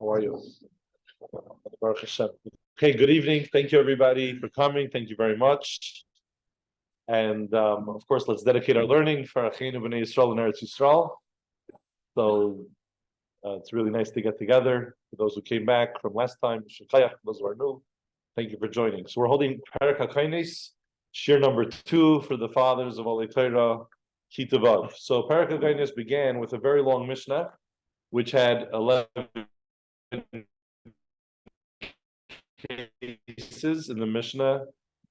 How are you? Baruch Hashem. Okay, good evening. Thank you, everybody, for coming. Thank you very much. And of course, let's dedicate our learning for Achinu B'nai Yisrael and Eretz Yisrael. So it's really nice to get together. For those who came back from last time, those who are new, thank you for joining. So we're holding Perek Hakones, Shiur number 2 for the fathers of Olei Torah, Kitavav. So Perek Hakones began with a very long Mishnah, which had 11 cases in the Mishnah.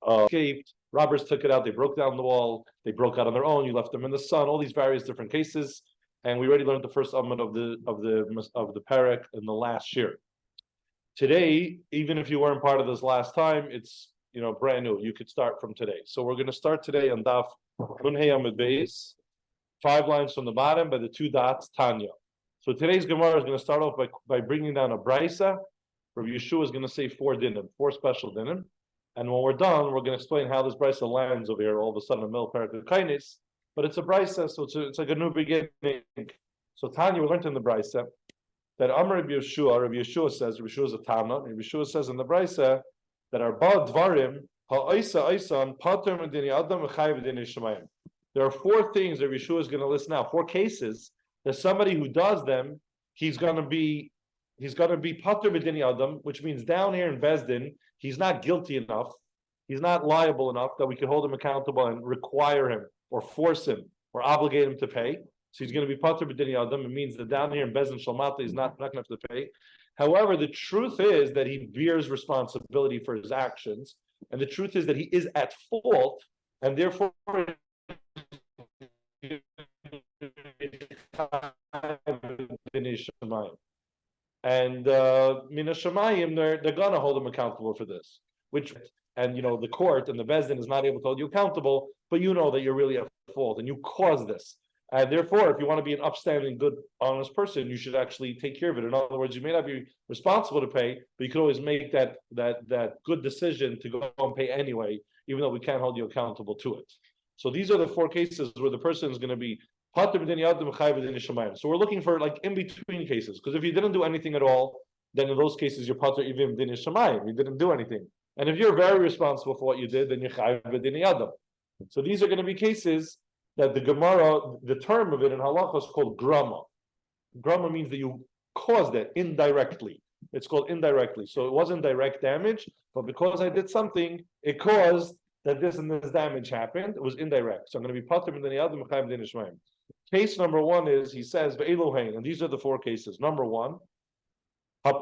Escaped. Robbers took it out. They broke down the wall. They broke out on their own. You left them in the sun. All these various different cases, and we already learned the first element of the Perek in the last year. Today, even if you weren't part of this last time, it's brand new. You could start from today. So we're going to start today on Daf Nun Hey Amud Beis, 5 lines from the bottom by the 2 dots Tanya. So today's Gemara is going to start off by bringing down a brisa. Rabbi Yehoshua is going to say 4 dinim, 4 special dinim. And when we're done, we're going to explain how this brisa lands over here all of a sudden in the middle of Perek Hakones. But it's a brisa, so it's like a new beginning. So Tanya, we learned in the brisa that Amar Rabbi Yehoshua says, Rabbi Yehoshua is a Tana, Rabbi Yehoshua says in the brisa that Arba Dvarim ha'oisa oisan pater medini adam v'chayav medini shemayim. There are 4 things that Rabbi Yehoshua is going to list now, 4 cases that somebody who does them, he's going to be pater medini adam, which means down here in Bezdin, he's not guilty enough, he's not liable enough that we can hold him accountable and require him or force him or obligate him to pay. So he's going to be pater b'dinei adam. It means that down here in Bezdin Shalmata, he's not going to have to pay. However, the truth is that he bears responsibility for his actions, and the truth is that he is at fault, and therefore and Mina Shemayim, they're going to hold him accountable for this. The court and the Bezdin is not able to hold you accountable, but you know that you're really at fault and you caused this. And therefore, if you want to be an upstanding, good, honest person, you should actually take care of it. In other words, you may not be responsible to pay, but you can always make that good decision to go and pay anyway, even though we can't hold you accountable to it. So these are the 4 cases where the person is going to be pater b'dinei adam v'chayav b'dinei shemayim. So we're looking for like in between cases, because if you didn't do anything at all, then in those cases you're pater even b'dinei shemayim. You didn't do anything. And if you're very responsible for what you did, then you're chayav b'dinei adam. So these are going to be cases that the Gemara, the term of it in halacha is called grama. Grama means that you caused it indirectly. It's called indirectly. So it wasn't direct damage, but because I did something, it caused that this and this damage happened. It was indirect. So I'm going to be pater b'dinei adam v'chayav b'dinei shemayim. Case number 1 is, he says, ve'elohein, and these are the 4 cases. Number 1, if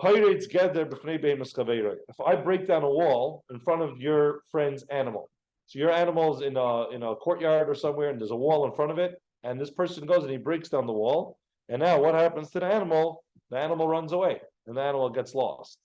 I break down a wall in front of your friend's animal, so your animal's in a courtyard or somewhere, and there's a wall in front of it, and this person goes and he breaks down the wall, and now what happens to the animal? The animal runs away, and the animal gets lost.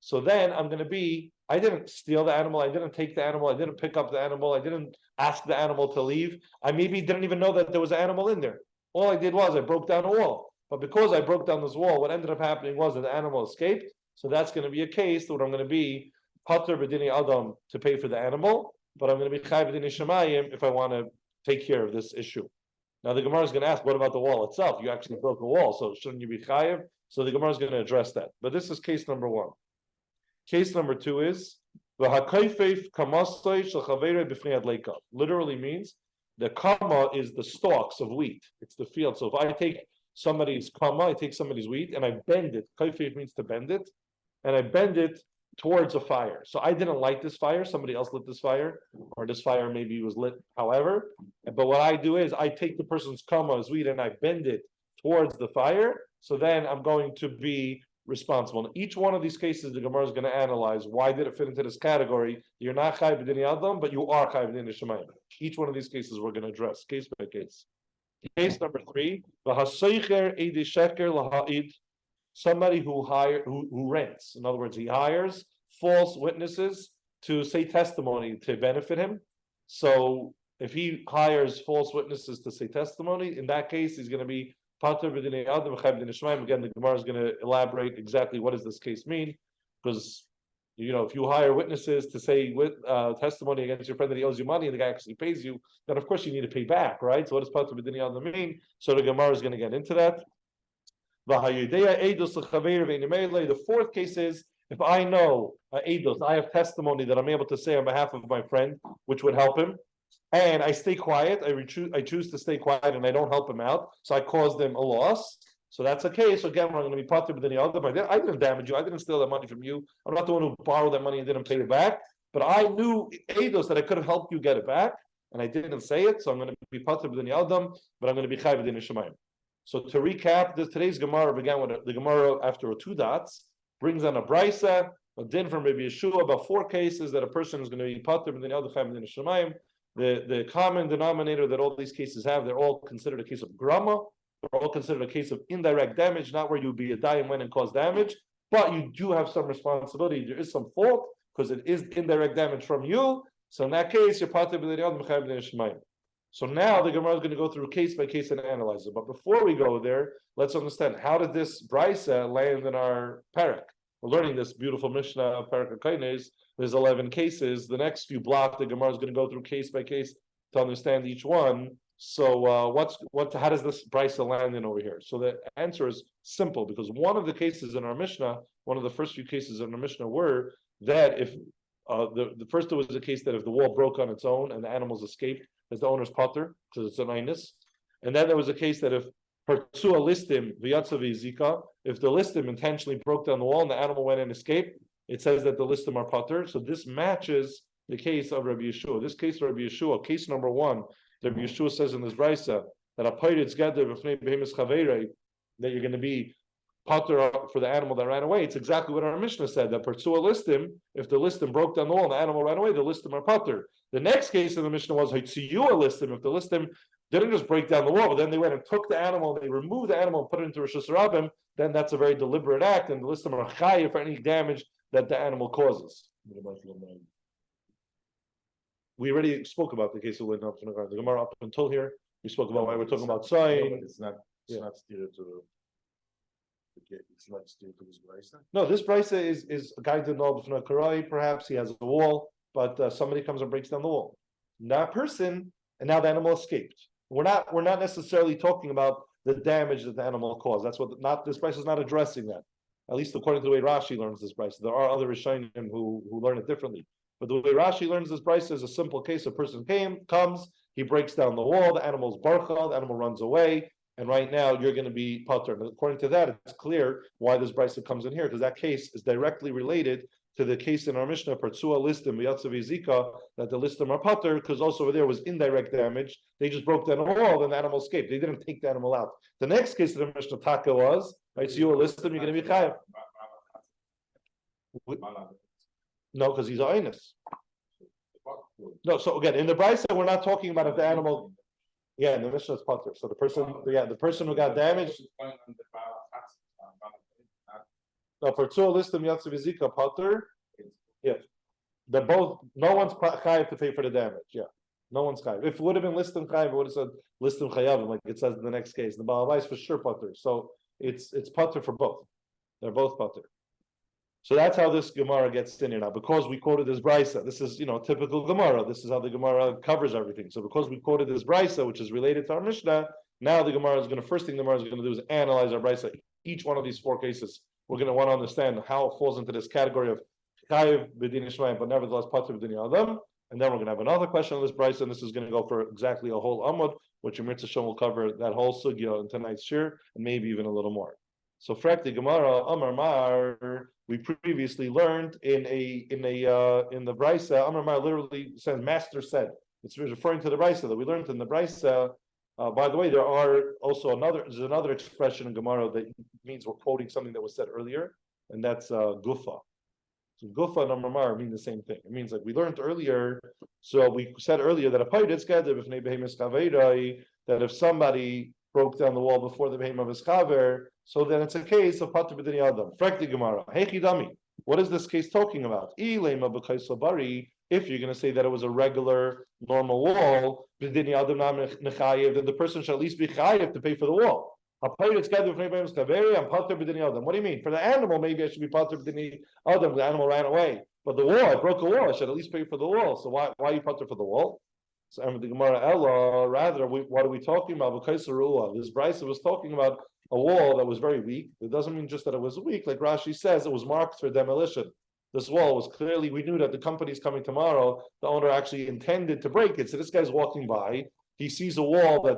So then I'm going to be, I didn't steal the animal, I didn't take the animal, I didn't pick up the animal, I didn't ask the animal to leave, I maybe didn't even know that there was an animal in there. All I did was I broke down a wall. But because I broke down this wall, what ended up happening was that the animal escaped. So that's going to be a case where I'm going to be pater b'dinei adam to pay for the animal, but I'm going to be chayav b'dinei shemayim if I want to take care of this issue. Now the Gemara is going to ask, what about the wall itself? You actually broke a wall, so shouldn't you be chayav? So the Gemara is going to address that. But this is case number 1. Case number 2 is literally means the kama is the stalks of wheat. It's the field. So if I take somebody's kama, I take somebody's wheat, and I bend it. Kaifeif means to bend it, and I bend it towards a fire. So I didn't light this fire. Somebody else lit this fire, or this fire maybe was lit. However, but what I do is I take the person's kama, his wheat, and I bend it towards the fire. So then I'm going to be responsible. In each one of these cases, the Gemara is going to analyze why did it fit into this category. You're not chayav b'dinei adam, but you are chayav b'dinei shemayim. Each one of these cases we're going to address case by case. Case number 3: somebody who rents. In other words, he hires false witnesses to say testimony to benefit him. So if he hires false witnesses to say testimony, in that case, he's going to be pater b'dinei adam v'chayav b'dinei shemayim. Again, the Gemara is going to elaborate exactly what does this case mean, because if you hire witnesses to say testimony against your friend that he owes you money and the guy actually pays you, then of course you need to pay back, right? So what does pater b'dinei adam mean? So the Gemara is going to get into that. The fourth case is if I know eidos, I have testimony that I'm able to say on behalf of my friend, which would help him, and I stay quiet. I choose to stay quiet, and I don't help him out, so I cause them a loss. So that's a case. So again, I'm going to be part of the other. I didn't damage you. I didn't steal that money from you. I'm not the one who borrowed that money and didn't pay it back. But I knew eidos that I could have helped you get it back, and I didn't say it. So I'm going to be part of the Adam, but I'm going to be chayv b'din Shemayim. So to recap, today's Gemara began with the Gemara after two dots, brings on a brisa, a din from Rabbi Yehoshua about four cases that a person is going to be patur b'din Adam chayv b'din Shemayim. The common denominator that all these cases have, they're all considered a case of grama. They're all considered a case of indirect damage, not where you'd be a die and went and cause damage, but you do have some responsibility. There is some fault because it is indirect damage from you. So in that case, you're patur b'din Adam chayv b'din Shemayim. So now the Gemara is going to go through case by case and analyze it. But before we go there, let's understand how did this brisa land in our Perek? We're learning this beautiful Mishnah of Perek Hakones. There's 11 cases. The next few blocks, the Gemara is going to go through case by case to understand each one. So how does this brisa land in over here? So the answer is simple, because one of the cases in our Mishnah, one of the first few cases in our Mishnah were that if the first was a case that if the wall broke on its own and the animals escaped, as the owner's potter, because it's an einus. And then there was a case that if Pertsua listim v'yatzavi zika, if the listim intentionally broke down the wall and the animal went and escaped, it says that the listim are potter. So this matches the case of Rabbi Yehoshua. This case of Rabbi Yehoshua, case number one, Rabbi Yehoshua says in this brisa that a payritz gather b'fnei behemis chaveirei, that you're going to be potter for the animal that ran away. It's exactly what our Mishnah said, that Pertsua listim, if the listim broke down the wall and the animal ran away, the listim are potter. The next case in the Mishnah was Hitziyua listim. If the listim didn't just break down the wall, but then they went and took the animal, and they removed the animal and put it into Rosh Hashanah, then that's a very deliberate act, and the listim are chayiv for any damage that the animal causes. We already spoke about the case of the Gemara up until here. We spoke about why we're talking about soy. It's not steered to. It's not steered to this brisa. No, this brisa is a guy didn't know b'fnei karai. Perhaps he has a wall, but somebody comes and breaks down the wall. That person, and now the animal escaped. We're not necessarily talking about the damage that the animal caused. That's what this brisa is not addressing that. At least according to the way Rashi learns this brisa. There are other Rishonim who learn it differently. But the way Rashi learns this brisa is a simple case. A person comes, he breaks down the wall, the animal's barcha, the animal runs away, and right now you're going to be patur. And according to that, it's clear why this brisa comes in here, because that case is directly related to the case in our Mishnah, Pertsua listim v'yatzavi zika, that the listim are patur, because also over there was indirect damage. They just broke down the wall, then the animal escaped. They didn't take the animal out. The next case of the Mishnah Taka was, right, so you listim, you're going to be chayav. No, because he's a einus. No, so again, in the brisa, we're not talking about if the animal. Yeah, in the Mishnah is patur. So the person who got damaged. No, Pertsua listim yatzav zika patur. Yeah, they're both. No one's chayav to pay for the damage. Yeah, no one's chayav. If it would have been listim chayav, it would have said listim chayav, like it says in the next case. The Baal Bayis for sure patur. So it's patur for both. They're both patur. So that's how this Gemara gets in here now. Because we quoted this brisa, this is typical Gemara. This is how the Gemara covers everything. So because we quoted this brisa, which is related to our Mishnah, now the Gemara is going to first thing the Gemara is going to do is analyze our brisa. Each one of these four cases, we're going to want to understand how it falls into this category of chayiv b'din Yishmael, but nevertheless patur b'din Adam. And then we're going to have another question on this brisa, and this is going to go for exactly a whole amud, which Mir Tzashon will cover that whole sugya in tonight's shiur, and maybe even a little more. So frakti Gemara Amar Mar, we previously learned in the brisa, Amar Mar literally says master said. It's referring to the brisa that we learned in the brisa. By the way, there's another expression in Gemara that means we're quoting something that was said earlier, and that's gufa. So gufa and Amar Mar mean the same thing. It means like we learned earlier. So we said earlier that a payritz gather b'fnei behemis chaveirei, that if somebody broke down the wall before the behem of his chaver, so then it's a case of patur b'din Adam. Frakti Gemara, heichidami. What is this case talking about? If you're going to say that it was a regular, normal wall, then the person should at least be chayiv to pay for the wall. What do you mean? For the animal, maybe I should be patur b'din Adam. The animal ran away, but the wall, I broke a wall. I should at least pay for the wall. So why are you patur for the wall? So the Gemara Ella, rather, what are we talking about? This Brisa was talking about a wall that was very weak. It doesn't mean just that it was weak. Like Rashi says, it was marked for demolition. This wall was clearly, we knew that the company's coming tomorrow. The owner actually intended to break it. So this guy's walking by. He sees a wall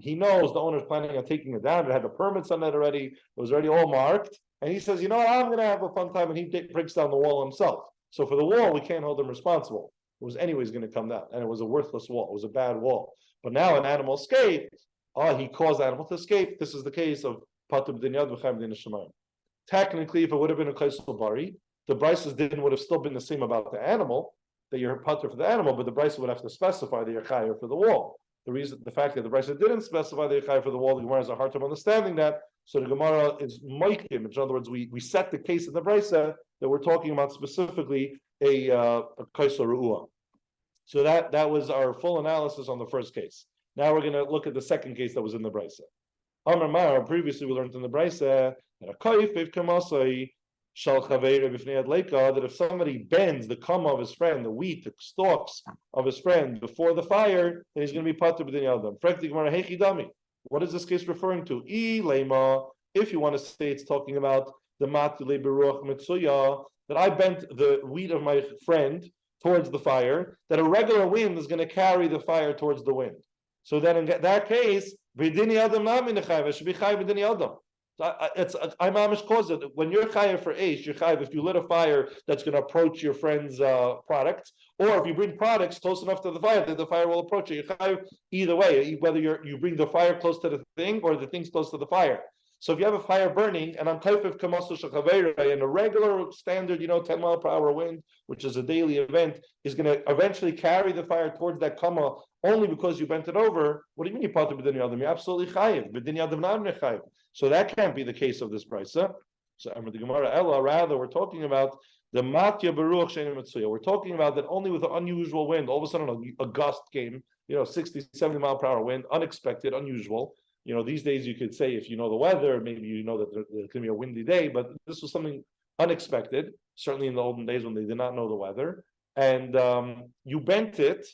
he knows the owner's planning on taking it down. It had the permits on it already. It was already all marked. And he says, you know, I'm going to have a fun time. And he breaks down the wall himself. So for the wall, we can't hold him responsible. It was anyways going to come down. And it was a worthless wall. It was a bad wall. But now an animal escaped. He caused the animal to escape. This is the case of Patur b'din yad v'chaim b'din shemayim. Technically, if it would have been a kaisel bari, the Bryce's din would have still been the same about the animal, that you're Patur for the animal, but the Bryce would have to specify that you're chayav for the wall. The fact that the Bryce didn't specify that you're chayav for the wall, the Gemara has a hard time understanding that. So the Gemara is moikim. In other words, we set the case in the Bryce that we're talking about specifically a kaisel ru'ah. So that was our full analysis on the first case. Now we're going to look at the second case that was in the Brisa. Amar Mar, previously we learned in the Brisa that a kaif if kamasai shal chaveira b'fnei adleika, that if somebody bends the kama of his friend, the wheat, the stalks of his friend before the fire, then he's going to be patur b'din yadam. Frekti Gemara hechi dami. What is this case referring to? I lema. If you want to say it's talking about the matule beruach mitzuya, that I bent the wheat of my friend towards the fire, that a regular wind is going to carry the fire towards the wind. So then in that case, b'dini adam nami nechayv, it should be chayv b'dini adam. I'm amish cause it. When you're chayav for eish, you're chayav if you lit a fire that's going to approach your friend's product, or if you bring products close enough to the fire that the fire will approach it. You're chayav either way, whether you bring the fire close to the thing or the thing's close to the fire. So if you have a fire burning, and I'm kaifif kamasu shachavera, and a regular standard, 10 mile per hour wind, which is a daily event, is going to eventually carry the fire towards that kama only because you bent it over. What do you mean you patur b'din yadam? You're absolutely chayiv. B'din yadam not nechayiv. So that can't be the case of this brisa. So the Gemara Ella, rather, we're talking about the matya beruach she'ein mitzuya. We're talking about that only with an unusual wind. All of a sudden, a gust came, 60, 70 mile per hour wind, unexpected, unusual. These days you could say if you know the weather, maybe you know that there's going to be a windy day, but this was something unexpected, certainly in the olden days when they did not know the weather. And you bent it,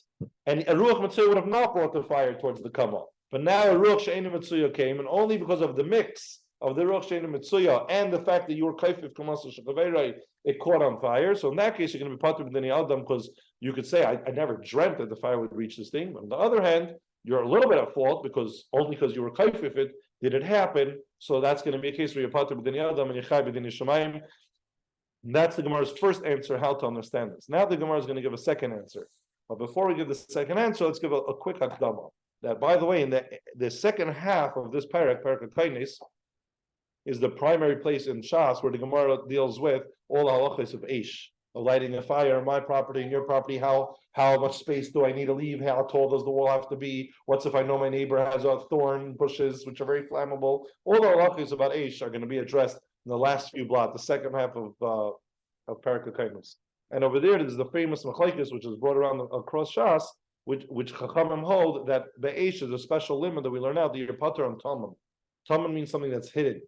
and a Ruach Matsuya would have not brought the fire towards the Kama. But now a Ruach She'ein Matsuya came, and only because of the mix of the Ruach She'ein Matsuya and the fact that you were Kaifif Kamasa Shakaverai, it caught on fire. So in that case, you're going to be Patur b'dini Adam, because you could say, I never dreamt that the fire would reach this thing. But on the other hand, you're a little bit at fault because you were kaifif it, did it happen? So that's going to be a case where you're patur b'din yadam and you're chai b'din shemayim. That's the Gemara's first answer, how to understand this. Now the Gemara is going to give a second answer. But before we give the second answer, let's give a quick hakdama. That, by the way, in the second half of this Perek Hakones, is the primary place in Shas where the Gemara deals with all the halachos of Eish. Lighting a fire on my property and your property, how much space do I need to leave? How tall does the wall have to be? What's if I know my neighbor has thorn bushes, which are very flammable? All the halachos about Eish are going to be addressed in the last few blot, the second half of Perek Hakones. And over there is the famous machlekes, which is brought around across Shas, which Chachamim hold that the Eish is a special limit that we learn out that you're patur on Tamim. Tamim means something that's hidden.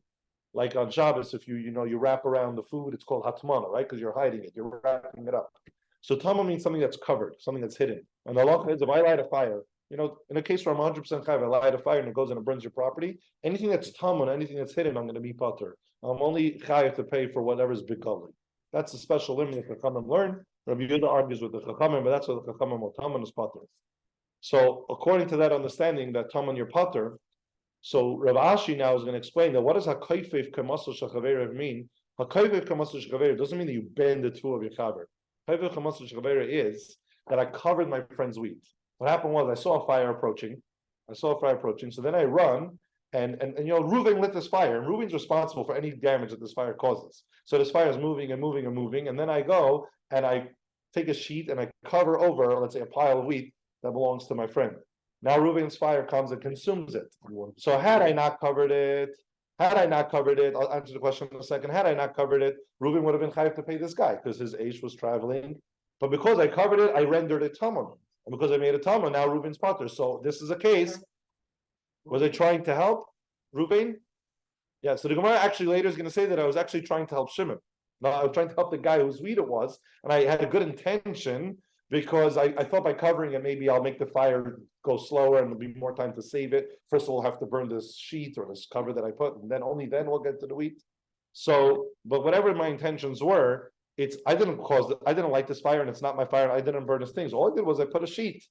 Like on Shabbos, if you wrap around the food, it's called hatmana, right? Because you're hiding it, you're wrapping it up. So tama means something that's covered, something that's hidden. And the halacha is, if I light a fire, in a case where I'm 100% chayv, I light a fire and it goes and it burns your property. Anything that's tama, anything that's hidden, I'm going to be patur. I'm only chayv to pay for whatever's bikali. That's a special limit that Chachamim learn. Rabbi Yehuda argues with the Chachamim, but that's what the Chachamim will tama is patur. So according to that understanding that tama you're patur. So Rav Ashi now is going to explain that what does hakaifif kamasu shachaveira mean? Hakaifif kamasu shachaveira doesn't mean that you bend the two of your chaver. Hakaifif kamasu shachaveira is that I covered my friend's wheat. What happened was I saw a fire approaching. So then I run and Reuven lit this fire, and Reuven's responsible for any damage that this fire causes. So this fire is moving and moving and moving, and then I go and I take a sheet and I cover over, let's say, a pile of wheat that belongs to my friend. Now Reuven's fire comes and consumes it. So had I not covered it, I'll answer the question in a second. Had I not covered it, Reuven would have been chayav to pay this guy because his age was traveling. But because I covered it, I rendered it tamar. And because I made it tamar, now Reuven's patur. So this is a case. Was I trying to help Reuven? Yeah, so the Gemara actually later is going to say that I was actually trying to help Shimon. No, I was trying to help the guy whose wheat it was, and I had a good intention, because I thought by covering it, maybe I'll make the fire go slower and there'll be more time to save it. First of all, we'll have to burn this sheet or this cover that I put, and then only then we'll get to the wheat. So, but whatever my intentions were, I didn't light this fire, and it's not my fire, and I didn't burn his things. All I did was I put a sheet.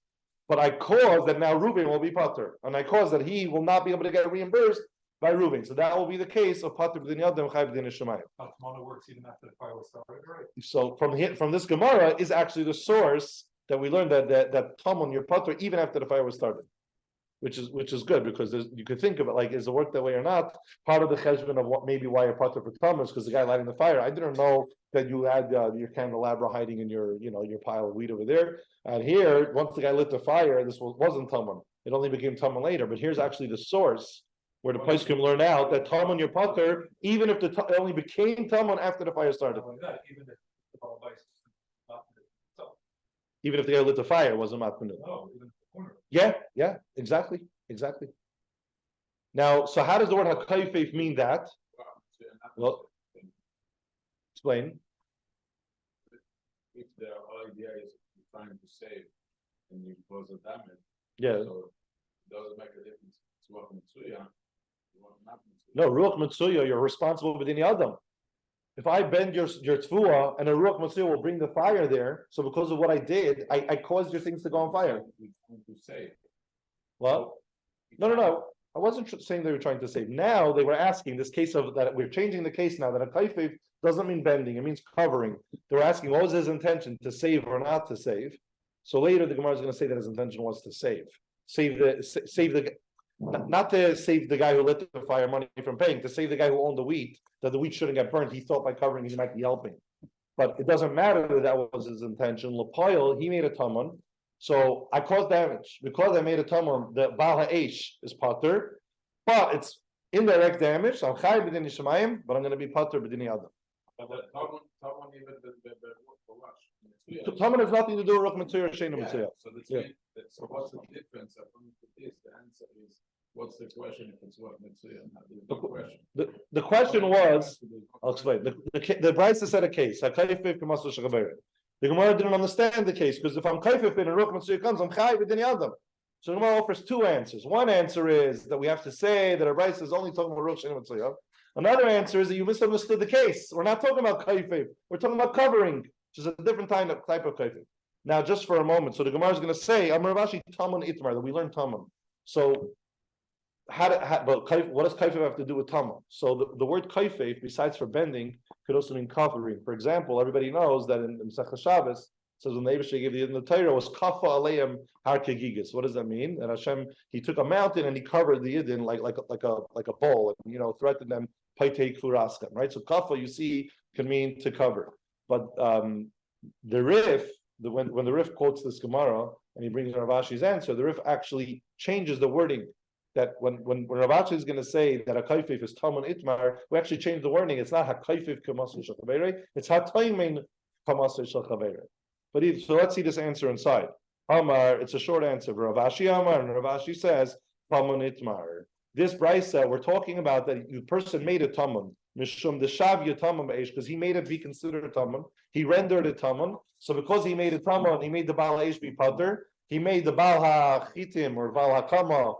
But I caused that now Reuben will be patur, and I caused that he will not be able to get reimbursed by Reuben. So that will be the case of patur b'din yadam chayv b'din shemayim. Works even after the fire was started, right? So from this Gemara is actually the source that we learned that Talmud your patur even after the fire was started, which is good because you could think of it like, is it work that way or not? Part of the cheshbon of what maybe why you're patur for Talmud is because the guy lighting the fire. I didn't know that you had your candelabra hiding in your pile of wheat over there. And here, once the guy lit the fire, this wasn't Talmud. It only became Talmud later. But here's actually the source where the place can learn out that Talmud your patur, even if it only became Talmud after the fire started. Even if the guy lit the fire, it wasn't matminu. No, even the corner. Yeah, exactly. Now, so how does the word hakayfef mean that? Well, explain. If the idea is trying to save and you cause a damage, Yeah. so it doesn't make a difference. It's what Mitsuya, No, Ruach Mitsuya, you're responsible within the Adam. If I bend your tfuah and a Ruach Mitsuya will bring the fire there, so because of what I did, I caused your things to go on fire. To save. Well, no. I wasn't saying they were trying to save. Now they were asking this case of that we're changing the case now that a kaifif doesn't mean bending, it means covering. They were asking what was his intention, to save or not to save. So later the Gemara is going to say that his intention was to save not to save the guy who lit the fire money from paying, to save the guy who owned the wheat, that the wheat shouldn't get burnt. He thought by covering he might be helping. But it doesn't matter that was his intention. L'poil, he made a tamun. So I caused damage. Because I made a tamun, the Baal Ha'esh is patur, but it's indirect damage. So I'm chai b'din Yishamayim, but I'm going to be patur b'din Yadam. But the Talmud even the Tamun has nothing to do with Ruch Mitzuyah or Sheinu Mitzuyah. So what's the difference? According to this, the answer is, what's the question if it's what Mitzuyah? The question. The question was, I'll explain. The Brisa said a case. The Gemara didn't understand the case because if I'm kaifif and Ruch Mitzuyah comes, I'm chai b'din Yadam. So the Gemara offers two answers. One answer is that we have to say that a Brisa is only talking about Ruch Sheinu Mitzuyah. Another answer is that you misunderstood the case. We're not talking about kaifif. We're talking about covering, which is a different type of kaifif. Now, just for a moment, so the Gemara is going to say, Amar Rashi Tamun Itmar, that we learn Tamun. So, what does kaifif have to do with Tamun? So the word kaifif, besides for bending, could also mean covering. For example, everybody knows that in Masechah Shabbos, says when the Yehoshua gave the Torah was kafa aleim har kegigis. What does that mean? And Hashem, he took a mountain and he covered the Yidden like a bowl, and threatened them paitei kfuraskan, right? So kafa, you see, can mean to cover. But the Rif, when the Rif quotes this Gemara and he brings Rav Ashi's answer, the Rif actually changes the wording. That when Rav Ashi is going to say that a kaifif is Talmud Itmar, we actually change the wording. It's not hakaifif kamasei shel chaverei, it's hataymin kamasei shel chaverei. So let's see this answer inside. Amar, it's a short answer. Rav Ashi Amar, and Rav Ashi says Talmud Itmar. This brisa we're talking about that the person made a Talmud. Mishum deshav yatamam eish, because he made it be considered a tamun. He rendered a tamun. So because he made a tamun, he made the Baal Eish be patur. He made the Baal HaChitim or Baal HaKama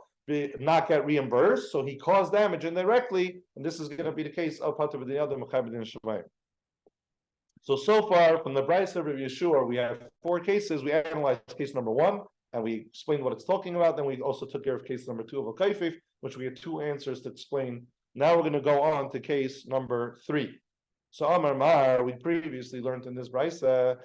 not get reimbursed. So he caused damage indirectly, and this is going to be the case of patur b'din Yadam Mechai b'din Shemayim. So far from the Brisa of Yehoshua, we have 4 cases. We analyzed case number 1, and we explained what it's talking about. Then we also took care of case number 2 of a kaifif, which we had 2 answers to explain. Now we're going to go on to case number 3. So Amar Mar, we previously learned in this brisa,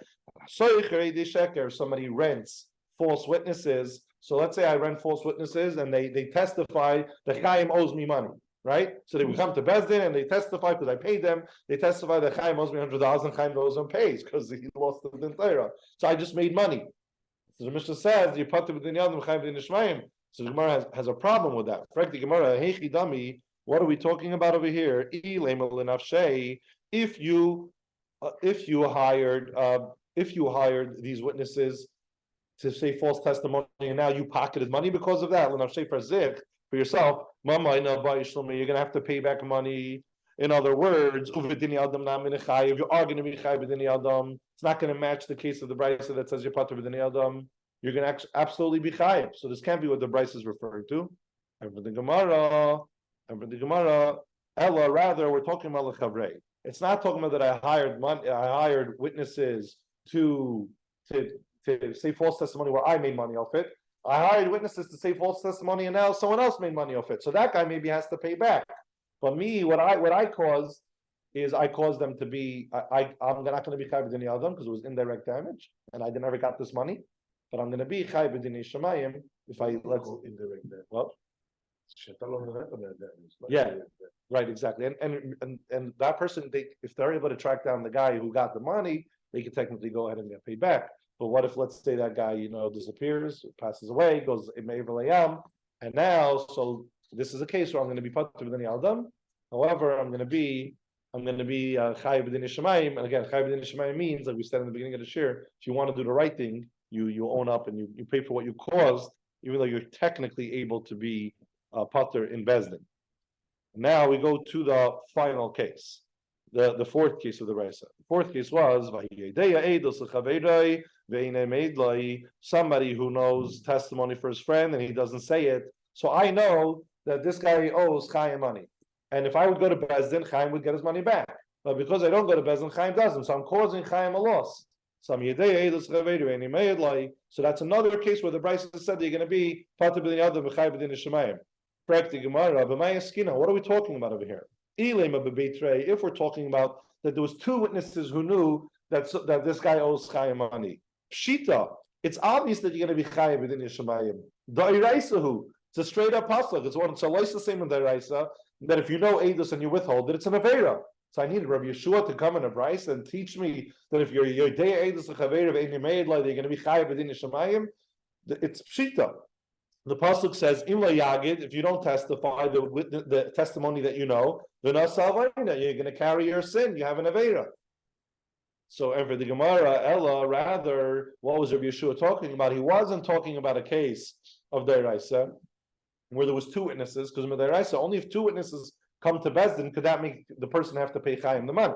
somebody rents false witnesses. So let's say I rent false witnesses and they testify that Chaim owes me money, right? So they would come to Bezdin and they testify because I paid them. They testify that Chaim owes me $100 and Chaim goes and pays because he lost the Din Torah. So I just made money. So the Mishnah says, you put the B'din Yadam Chaim B'din Ishmaim. So the Gemara has a problem with that. Frankly, Gemara, Heichi Dami, what are we talking about over here? If you hired these witnesses to say false testimony, and now you pocketed money because of that, for yourself, you're going to have to pay back money. In other words, uvidini adam na min chayiv, you are going to be chayiv b'dini adam. It's not going to match the case of the brisa that says you're patur b'dini adam. You're going to absolutely be chayiv. So this can't be what the brisa is referring to. And for the Gemara, Ella, rather, we're talking about lechavrei. It's not talking about that I hired witnesses to say false testimony where I made money off it. I hired witnesses to say false testimony, and now someone else made money off it. So that guy maybe has to pay back. But me, what I caused is I caused them to be. I'm not going to be chayiv b'dinei adam because it was indirect damage, and I never got this money. But I'm going to be chayiv b'dinei shamayim if I let's indirect damage. What? Yeah, Yeah. Right, exactly. And that person, if they're able to track down the guy who got the money, they could technically go ahead and get paid back. But what if, let's say, that guy, disappears, passes away, goes layam, and now, so this is a case where I'm going to be patur b'dinei adam. However, I'm going to be chayiv b'dinei shamayim. And again, chayiv b'dinei shamayim means, like we said in the beginning of the shir, if you want to do the right thing, you own up and you pay for what you caused, even though you're technically able to be patur in bezdin. Now we go to the final case, the fourth case of the Raisa. The fourth case was somebody who knows testimony for his friend and he doesn't say it. So I know that this guy owes Chaim money. And if I would go to Bezdin, Chaim would get his money back. But because I don't go to Bezdin, Chaim doesn't. So I'm causing Chaim a loss. So that's another case where the Brisa said that you're going to be patur b'dinei adam v'chayiv b'dinei shamayim. What are we talking about over here? If we're talking about that there was two witnesses who knew that this guy owes Chaim money. Pshita, it's obvious that you're going to be Chaim within Yishamayim. Da'iraisahu, it's a straight up pasuk. It's the same in Da'iraisa, that if you know Eidos and you withhold, that it's an Aveira. So I needed Rabbi Yehoshua to come in a brisa and teach me that if you're Day Eidos Chaveira you're going to be Chaim within Yishamayim. It's Pshita. The pasuk says, "Im la yagid," if you don't testify the testimony that you know, then you're going to carry your sin. You have an aveira. So, and for the Gemara, Ella, rather, what was Rabbi Yehoshua talking about? He wasn't talking about a case of Deraisa where there was two witnesses, because in Deraisa, only if two witnesses come to Bezdin could that make the person have to pay Chaim the money.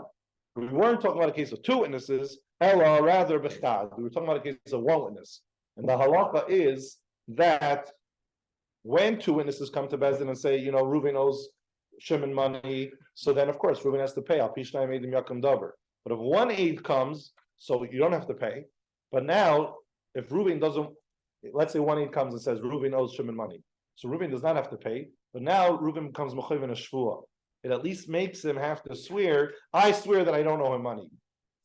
We weren't talking about a case of two witnesses. Ella, rather, bechad. We were talking about a case of one witness, and the halacha is that when two witnesses come to Bezdin and say, Reuven owes Shimon money, so then of course Reuven has to pay. Al pishnai meidim yakum davar. But if one aid comes, so you don't have to pay. But now, if Reuven doesn't, let's say one aid comes and says Reuven owes Shimon money, so Reuven does not have to pay. But now Reuven becomes mechuyev in a shvua. It at least makes him have to swear. I swear that I don't owe him money.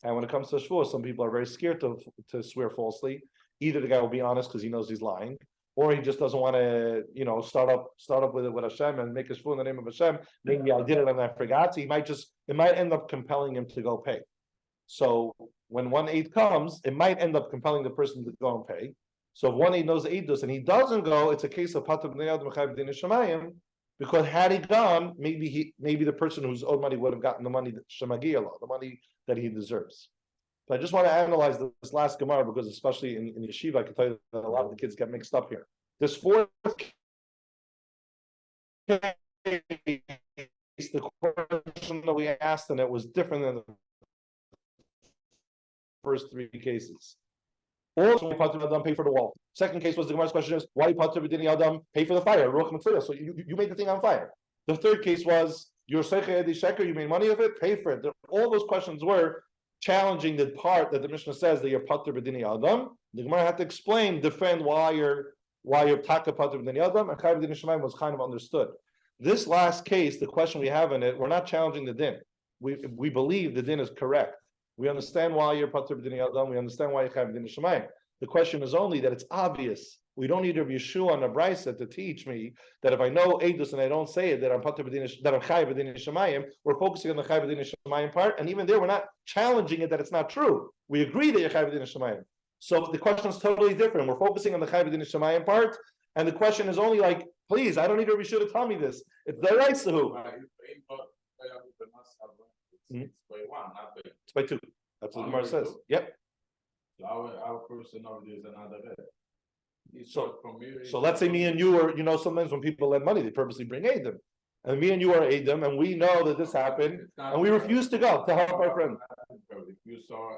And when it comes to a shvua, some people are very scared to swear falsely. Either the guy will be honest because he knows he's lying, or he just doesn't want to, start up with Hashem and make a shvua in the name of Hashem. Maybe I did it and I forgot. So it might end up compelling him to go pay. So when one aid comes, it might end up compelling the person to go and pay. So if one aid knows aidus and he doesn't go, it's a case of patur b'nei adam v'chayiv b'dinei shamayim, because had he gone, maybe the person who's owed money would have gotten the money the money that he deserves. So I just want to analyze this last Gemara because especially in yeshiva, I can tell you that a lot of the kids get mixed up here. This fourth case, the question that we asked, and it was different than the first three cases. Also, patur adam pay for the wall. Second case was the Gemara's question is why patur b'dinei adam pay for the fire? Ruach mitzvah. So you made the thing on fire. The third case was your seicha edi sheker. You made money of it. Pay for it. All those questions were challenging the part that the Mishnah says that you're patur b'dinei adam. The Gemara had to defend why you're taka patur b'dinei adam, and chayiv b'dinei shamayim was kind of understood. This last case, the question we have in it, we're not challenging the din. We believe the din is correct. We understand why you're patur b'dinei adam. We understand why you're chayiv b'dinei shamayim. The question is only that it's obvious. We don't need Rabbi Yehoshua and a brisa to teach me that if I know Eidus and I don't say it, that I'm patur b'dinei, that I'm chayiv b'dinei shamayim. We're focusing on the chayiv b'dinei shamayim part, and even there, we're not challenging it that it's not true. We agree that you're chayiv b'dinei shamayim. So the question is totally different. We're focusing on the chayiv b'dinei shamayim part, and the question is only like, please, I don't need Rabbi Yehoshua to tell me this. It's the Deraisa. It's by two. That's what the Gemara says. Yep. So our person over there is another head. So let's say me and you are, sometimes when people lend money, they purposely bring aid them. and me and you are Adam, and we know that this happened, and we refuse to go to help our friend. If you saw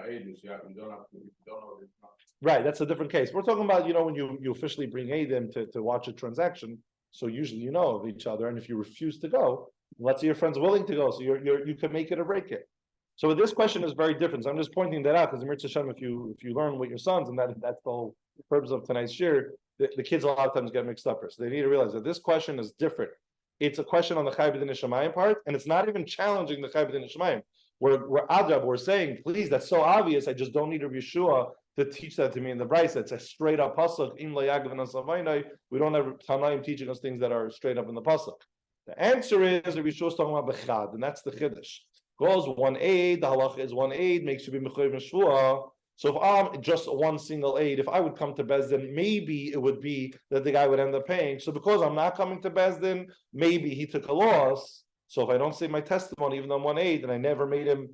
ages, you don't have to, if you don't know it's not. Right, that's a different case. We're talking about, when you officially bring Adam to watch a transaction, so usually you know of each other, and if you refuse to go, let's say your friend's willing to go, so you could make it or break it. So this question is very different. So I'm just pointing that out because Mir Hashem, if you learn with your sons, and that's the whole purpose of tonight's shiur, the kids a lot of times get mixed up. So they need to realize that this question is different. It's a question on the Chai B'din Shemayim part, and it's not even challenging the Chai B'din Shemayim. We're saying, please, that's so obvious. I just don't need Rabbi Yehoshua to teach that to me in the Brisa. It's a straight up pasuk. We don't have Tanaim teaching us things that are straight up in the pasuk. The answer is Rabbi Yehoshua is talking about bechad, and that's the chiddush. Goes one aid, the halacha is one aid, makes you be mechayiv shvua. So if I'm just one single aid, if I would come to Bezdin, maybe it would be that the guy would end up paying. So because I'm not coming to Bezdin, maybe he took a loss. So if I don't say my testimony, even though I'm one aid, and I never made him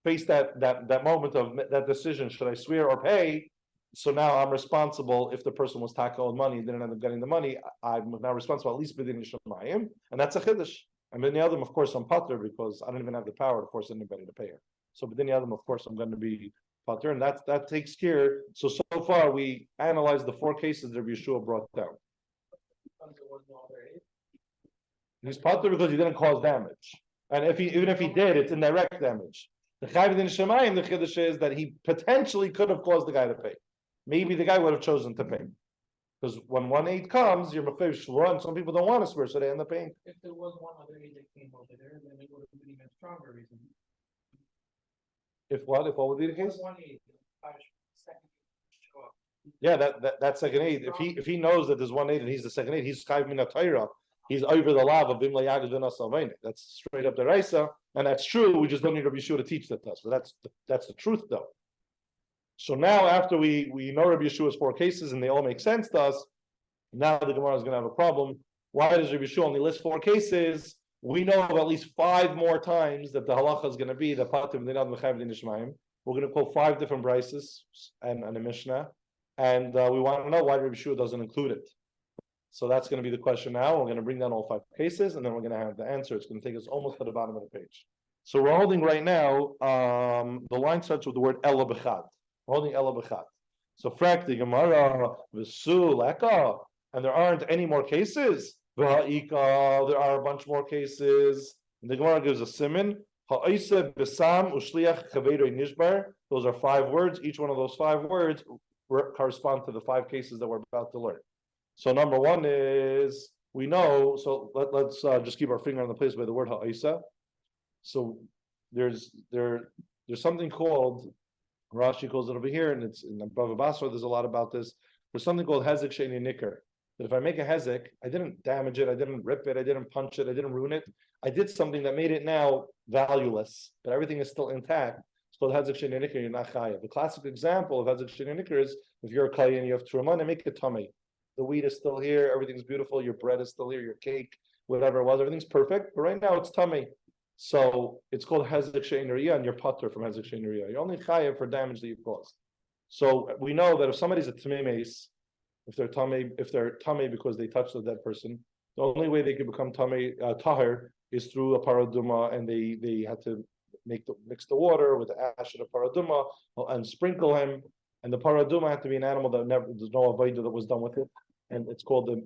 face that moment of that decision, should I swear or pay? So now I'm responsible if the person was taka owed money and didn't end up getting the money. I'm now responsible at least within Yishamayim, and that's a chiddush. And B'nai Adam, of course, I'm pater because I don't even have the power to force anybody to pay her. So B'nai Adam, of course, I'm going to be pater, and that takes care. So far we analyzed the 4 cases that Rabbi Yehoshua brought down. He's pater because he didn't cause damage, and even if he did, it's indirect damage. The Chai B'din Shemayim, the chiddush is that he potentially could have caused the guy to pay. Maybe the guy would have chosen to pay. Because when 1/8 comes, you're mechayiv shvua, and some people don't want to swear, so they end up paying. If there was one other aid that came over there, then it would have been even stronger reason. If what would be the case? 1/8, second. Yeah, that second aid. If he knows that there's 1/8 and he's the second aid, he's chayv min ha-Torah. He's over the law of bim layagid v'nasalvein. That's straight up the Raisa, and that's true. We just don't need Rabbi Yehoshua to teach that to us. But that's the truth, though. So now, after we know Rabbi Yeshua's 4 cases and they all make sense to us, now the Gemara is going to have a problem. Why does Rabbi Yehoshua only list 4 cases? We know of at least 5 more times that the halacha is going to be the patim v'dinad v'chayv v'din Ishmaim. We're going to quote 5 different brises and a Mishnah, and we want to know why Rabbi Yehoshua doesn't include it. So that's going to be the question now. We're going to bring down all 5 cases, and then we're going to have the answer. It's going to take us almost to the bottom of the page. So we're holding right now, the line starts with the word Ela B'chad. We're holding Ela B'chad. So frak the Gemara, V'su Leka, and there aren't any more cases. V'ha'ika, there are a bunch more cases. And the Gemara gives a siman. Ha'isa B'sam Ushliach Chaveiroi Nishbar. Those are 5 words. Each one of those 5 words correspond to the 5 cases that we're about to learn. So number 1 is, we know, so let's just keep our finger on the place by the word ha'isa. So there's something called, Rashi calls it over here, and it's in Bava Basra, there's a lot about this. There's something called hezek she'eni nicker. That if I make a hezek, I didn't damage it, I didn't rip it, I didn't punch it, I didn't ruin it. I did something that made it now valueless, but everything is still intact. It's called hezek she'eni nicker, you're not chayav. The classic example of hezek she'eni nicker is, if you're a kayin and you have truma, and make a tummy. The wheat is still here, everything's beautiful, your bread is still here, your cake, whatever it was, everything's perfect, but right now it's tummy. So it's called hezek she'ein riyah, and you're pater from hezek she'ein riyah. You're only chayav for damage that you caused. So we know that if somebody's a tamei mace, if they're tamei because they touched the dead person, the only way they could become tahir is through a paraduma, and they had to mix the water with the ash of the paraduma and sprinkle him. And the paraduma had to be an animal that there's no avodah that was done with it, and it's called the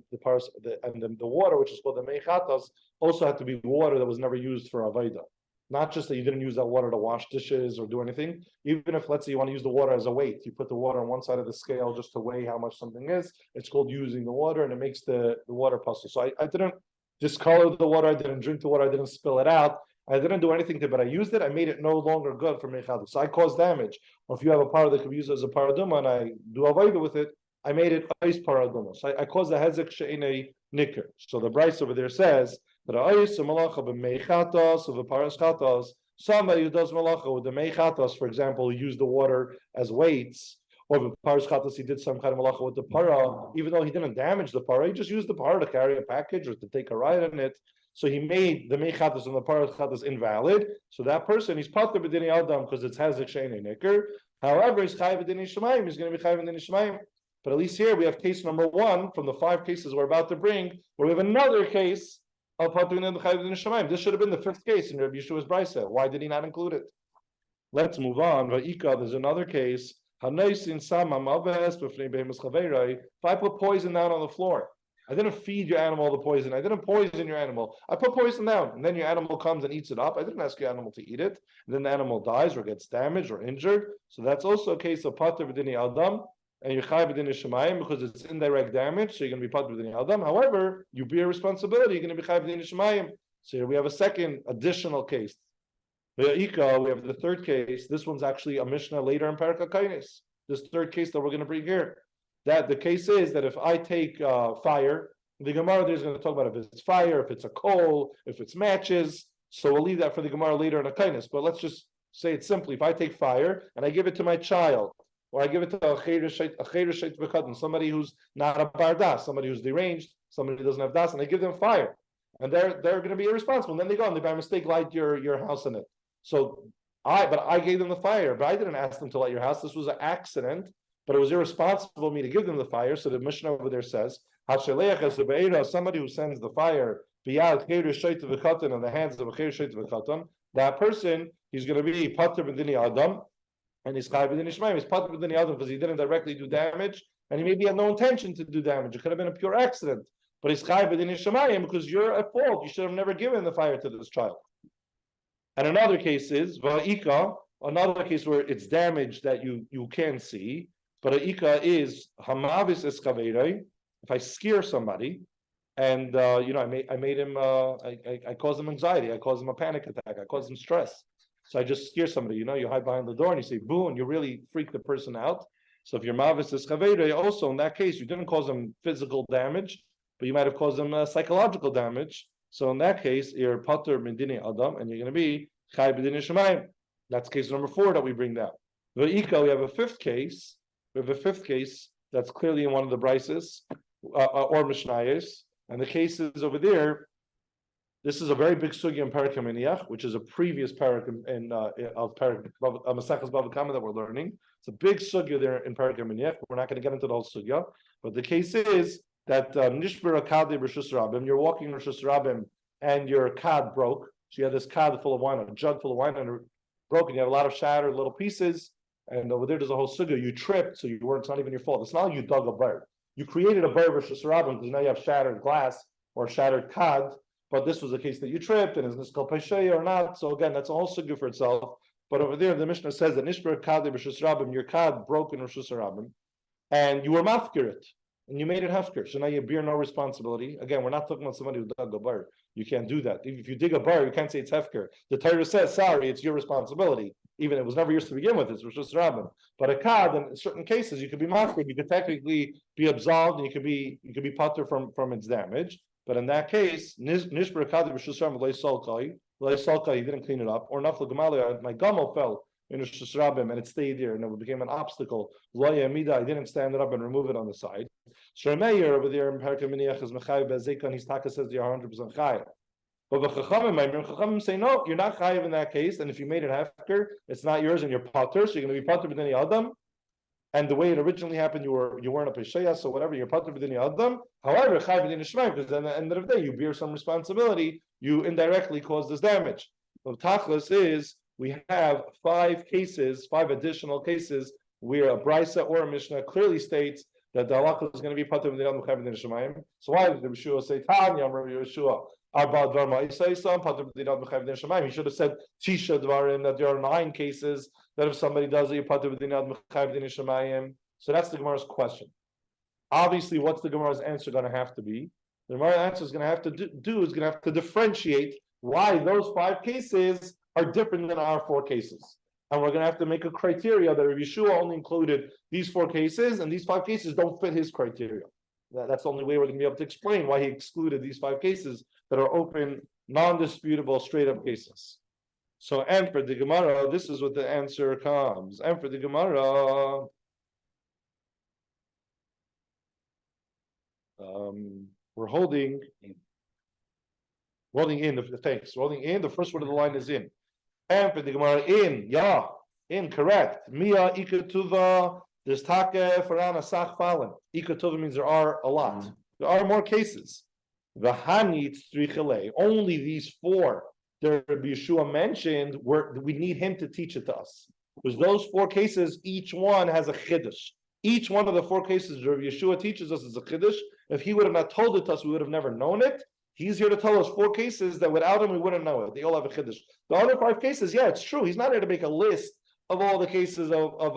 water, which is called the meichatas, also had to be water that was never used for avodah. Not just that you didn't use that water to wash dishes or do anything. Even if, let's say, you want to use the water as a weight, you put the water on one side of the scale just to weigh how much something is. It's called using the water, and it makes the water puzzle. So I didn't discolor the water, I didn't drink the water, I didn't spill it out. I didn't do anything to it, but I used it. I made it no longer good for meichados. So I caused damage. Or if you have a par that could be used as a paraduma, and I do avodah with it, I made it ice paraduma. So I caused the hezek she'enei nicker. So the Bryce over there says that ice a malacha b'meichatos of a paraschatos. Somebody who does malacha with the meichatos, for example, used the water as weights, or with paraschatos he did some kind of malacha with the para, even though he didn't damage the para, he just used the para to carry a package or to take a ride on it. So he made the meichatos and the paraschatos invalid. So that person, he's pater b'dinei adam because it's hezek she'enei nicker. However, he's chayav b'dinei shemaim. He's going to be chayav b'dinei shemaim. But at least here we have case number 1 from the 5 cases we're about to bring, where we have another case This should have been the fifth case in Rabbi Yeshua's brisa. Why did he not include it? Let's move on. There's another case. If I put poison down on the floor, I didn't feed your animal the poison. I didn't poison your animal. I put poison down, and then your animal comes and eats it up. I didn't ask your animal to eat it. And then the animal dies or gets damaged or injured. So that's also a case of pater b'dini adam, and you're chai b'dini shemayim because it's indirect damage. So you're going to be pater b'dini adam. However, you bear responsibility. You're going to be chai b'dini shemayim. So here we have a second additional case. We have the third case. This one's actually a Mishnah later in Perek Hakones. This third case that we're going to bring here. That the case is that if I take fire, the Gemara there is going to talk about if it's fire, if it's a coal, if it's matches. So we'll leave that for the Gemara later in Hakones. But let's just say it simply. If I take fire and I give it to my child, or I give it to a chayr, somebody who's not a bardas, somebody who's deranged, somebody who doesn't have das, and I give them fire, and they're going to be irresponsible. And then they go and they by mistake light your house in it. So I gave them the fire, but I didn't ask them to light your house. This was an accident, but it was irresponsible of me to give them the fire. So the Mishnah over there says, somebody who sends the fire in the hands of a chayr, that person, he's going to be pater b'dini adam, and he's chai b'dini shemayim. He's pater b'dini adam because he didn't directly do damage, and he maybe had no intention to do damage. It could have been a pure accident, but he's chai b'dini shemayim because you're at fault. You should have never given the fire to this child. And another case is va'ika, another case where it's damage that you can't see, but a'ika is hamavis eskaveirei. If I scare somebody, and I made him, I caused him anxiety, I caused him a panic attack, I caused him stress. So I just scare somebody. You hide behind the door and you say boo, and you really freak the person out. So if you're mavis eskaveirei, also in that case, you didn't cause him physical damage, but you might have caused him psychological damage. So in that case, you're pater b'dini adam, and you're going to be chai b'dini shemayim. That's case number 4 that we bring down. V'ika, we have a fifth case. We have a fifth case that's clearly in one of the brises or mishnayos, and the case is over there. This is a very big sugya in Perek Hakones, which is a previous Perek of Perek Maseches Bava Kama that we're learning. It's a big sugya there in Perek Hakones. We're not going to get into the whole sugya, but the case is that Nishbara Kadi Rishus Rabim, you're walking Rishus Rabim and your kad broke. So you had this kad full of wine, a jug full of wine, and it broke, and you have a lot of shattered little pieces. And over there's a whole sugya. You tripped, so it's not even your fault. It's not like you dug a bird. You created a bird Rishus Rabim because now you have shattered glass or shattered kad. But this was a case that you tripped, and is this called pesheya or not? So again, that's a whole sugya for itself. But over there, the Mishnah says that Nishbara Kadi Rishus Rabim, your kad broke in Rishus Rabim, and you were mafkirit. And you made it hefker, so now you bear no responsibility. Again, we're not talking about somebody who dug a bar. You can't do that. If you dig a bar, you can't say it's hefker. The Torah says, sorry, it's your responsibility. Even it was never yours to begin with, it's Rishus Rabim. But a kad, in certain cases, you could be mafker, you could technically be absolved, and you could be pater from its damage. But in that case, Nishbara Kadi Rishus Rabim Lo Salkai, he didn't clean it up, or Nafla Gemalia, my gamo fell in Rishus Rabim, and it stayed there, and it became an obstacle. Lo Yamida, I didn't stand it up and remove it on the side. Shremeyer over there in Perek Hakones is mechayev bezekan. His taka says you're 100% chayev. But the Chachamim say no, you're not chayev in that case. And if you made it hefker, it's not yours, and you're pater. So you're going to be pater b'dini adam. And the way it originally happened, you weren't a pesheya, so whatever, you're pater b'dini adam. However, chayev b'dini shemayim, because at the end of the day, you bear some responsibility. You indirectly caused this damage. So tachlis is we have 5 additional cases where a brisa or a mishnah clearly states that the halakha is going to be pater b'dini adam chayev b'dini shemayim. So why did Yehoshua say Tanya Rabbi Yehoshua? He should have said Tisha Dvarim, that there are 9 cases that if somebody does it, you pater b'dini adam chayev b'dini shemayim. So that's the Gemara's question. Obviously, what's the Gemara's answer going to have to be? The Gemara's answer is going to have to is going to have to differentiate why those 5 cases are different than our 4 cases. And we're going to have to make a criteria that Rabbi Yehoshua only included these 4 cases, and these 5 cases don't fit his criteria. That's the only way we're going to be able to explain why he excluded these 5 cases that are open, non-disputable, straight-up cases. So, and for the Gemara, this is what the answer comes. And for the Gemara, we're holding in the first word of the line is in. And for the Gemara, in, correct. Mia ikatuva, there's take farana sach fallen. Ikatuva means there are a lot. There are more cases. V'hanit tzrichele. Only these four that Rabbi Yehoshua mentioned, we need him to teach it to us. Because those four cases, each one has a chiddush. Each one of the four cases Rabbi Yehoshua teaches us is a chiddush. If he would have not told it to us, we would have never known it. He's here to tell us four cases that without him we wouldn't know it. They all have a chiddush. The other five cases, yeah, it's true. He's not here to make a list of all the cases of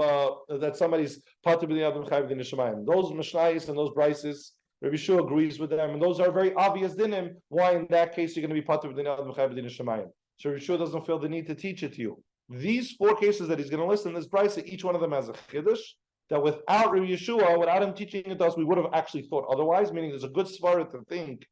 that somebody's patur b'din chayav b'din shemayim. Those mishnayos and those brises, Rabbi Yehoshua agrees with them, and those are very obvious dinim. Why in that case you're going to be patur b'din chayav b'din shemayim? So Rabbi Yehoshua doesn't feel the need to teach it to you. These four cases that he's going to list in this brisa, each one of them has a chiddush that without Rabbi Yehoshua, without him teaching it to us, we would have actually thought otherwise. Meaning, there's a good svara to think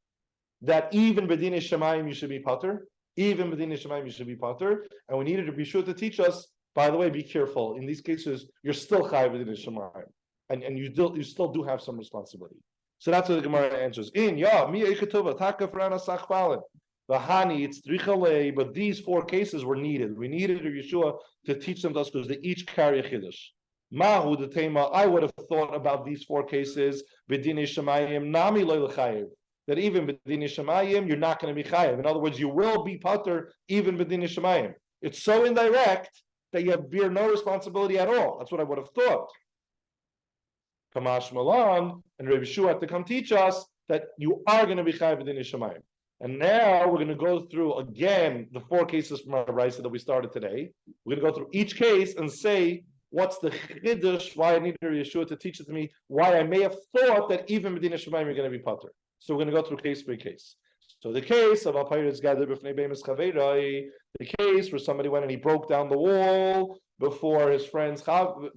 that even b'din shemayim you should be patur, even b'din shemayim you should be patur, and we needed Rabbi Yehoshua to teach us. By the way, be careful. In these cases, you're still chayav b'din shemayim, and you still do have some responsibility. So that's what the Gemara answers. In mi eketova taka frana sachbalen. V'hani it's trichale, but these four cases were needed. We needed Rabbi Yehoshua to teach them to us because they each carry a chiddush. Mahu the tema. I would have thought about these four cases b'din shemayim nami lo l'chayiv. That even b'din shemayim you're not going to be chayiv. In other words, you will be patur even b'din shemayim. It's so indirect that you bear no responsibility at all. That's what I would have thought. Kamash Malan and Rabbi Yehoshua had to come teach us that you are going to be chayiv b'din shemayim. And now we're going to go through again the four cases from our brisa that we started today. We're going to go through each case and say what's the chiddush, why I need Rabbi Yehoshua to teach it to me, why I may have thought that even b'din shemayim you're going to be patur. So we're going to go through case by case. So the case of Alpayres gathered b'fnei beimus chaverai, the case where somebody went and he broke down the wall before his friend's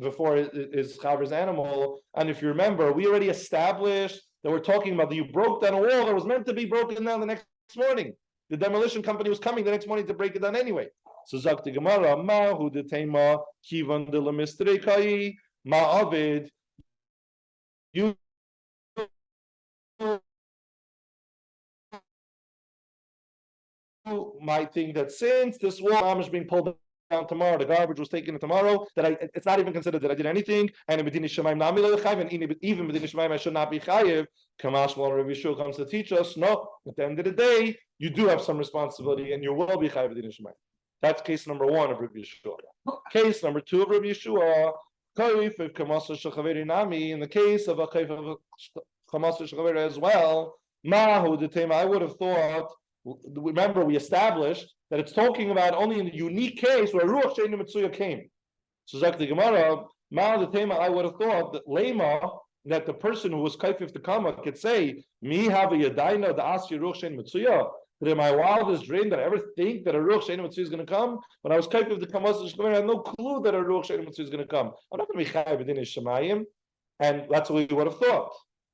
before his chaver's animal. And if you remember, we already established that we're talking about that you broke down a wall that was meant to be broken down the next morning. The demolition company was coming the next morning to break it down anyway. So Zakti Gemara, ma hu detema kivan de la mistrekai ma avid. You might think that since this wall is being pulled down tomorrow, the garbage was taken tomorrow, that it's not even considered that I did anything, and in b'din shemayim nami lo chayiv, and even b'din shemayim I should not be chayiv. Kamash Mal Rabbi Yehoshua comes to teach us, no, at the end of the day, you do have some responsibility, and you will be chayiv b'din shemayim. That's case number one of Rabbi Yehoshua. Case number two of Rabbi Yehoshua, kaif of kamasah shechaveri nami, in the case of a kaif of kamasah shechaveri as well, mahu the tema, I would have thought. Remember, we established that it's talking about only in the unique case where Ruach Sheinu Mitzuya came. So Zak the Gemara, Ma the Tema, I would have thought that Lema, that the person who was kaifif to come could say, Mi have a Yadaina, the Asya Ruach Sheinu Mitzuya. That in my wildest dream that I ever think that a Ruach Sheinu Mitzuya is going to come, when I was kaifif to come, I had no clue that a Ruach Sheinu Mitzuya is going to come. I'm not going to be chayiv b'din shemayim, and that's what we would have thought.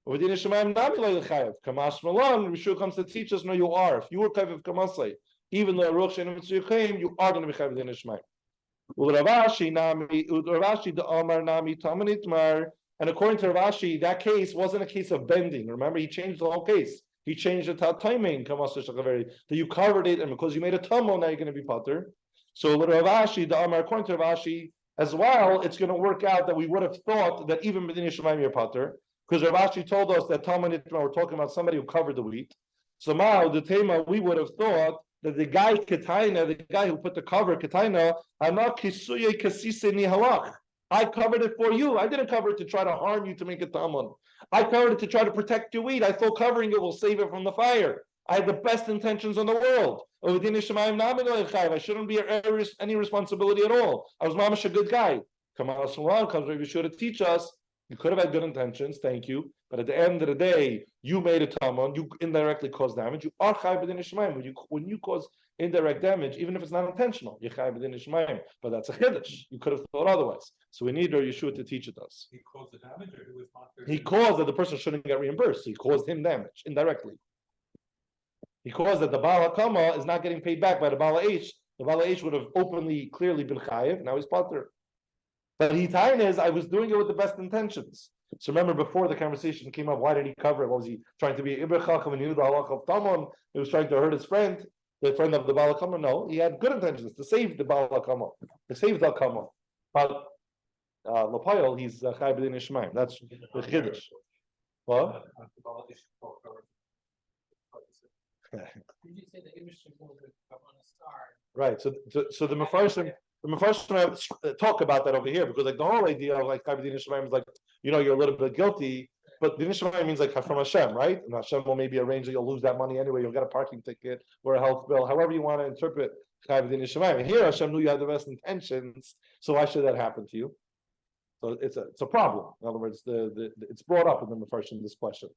B'din shemayim nami lo chayiv. Kamash Malan, Yehoshua comes to teach us, no, you are. If you were kaifif kamasay, even though Ruach Sheinu Mitzuya came, you are going to be chayiv b'din shemayim. Uravashi nami, Uravashi the Amar nami tamanitmar. And according to Ravashi, that case wasn't a case of bending. Remember, he changed the whole case. He changed the timing, that you covered it, and because you made a tamo, now you're going to be patur. So Ravashi, the Amar, according to Ravashi, as well, it's going to work out that we would have thought that even b'din shemayim you're patur, because Ravashi told us that tamanitmar, we're talking about somebody who covered the wheat. So now the tema, we would have thought that the guy Ketaina, the guy who put the cover Ketaina, I covered it for you. I didn't cover it to try to harm you to make it tamon. I covered it to try to protect your wheat. I thought covering it will save it from the fire. I had the best intentions in the world. I shouldn't be any responsibility at all. I was mamash a good guy. Come on, comes Rabbi Yehoshua to teach us. You could have had good intentions, thank you. But at the end of the day, you made a tamon, you indirectly caused damage. You are chayav b'din shemayim. When you cause indirect damage, even if it's not intentional, you're chayav b'din shemayim. But that's a chiddush. You could have thought otherwise. So we need Rabbi Yehoshua to teach it us. He caused the damage, or who was not there? He caused that the person shouldn't get reimbursed. So he caused him damage indirectly. He caused that the Baal HaKama is not getting paid back by the Baal HaEish. The Baal HaEish would have openly, clearly been chayav. Now he's patur. But he time is, I was doing it with the best intentions. So remember, before the conversation came up, why did he cover it? What was he trying to be? Ibrachacham and he knew the halach of Tamon. He was trying to hurt his friend, the friend of the Baal HaKama. No, he had good intentions to save the Baal HaKama, to save the HaKama. But Lapayel, he's Chai B'din Shemayim. That's the Chiddush. What? Did you say the image should go up on a star? Right. So the Mefarshim talk about that over here because like the whole idea of like Chayav B'din Shemaim is like you're a little bit guilty, but the Shemaim means like from Hashem, right? And Hashem will maybe arrange that you'll lose that money anyway. You'll get a parking ticket or a health bill, however you want to interpret Chayav B'din Shemaim. And here Hashem knew you had the best intentions, so why should that happen to you? So it's a problem. In other words, it's brought up in the Mefarshim this question.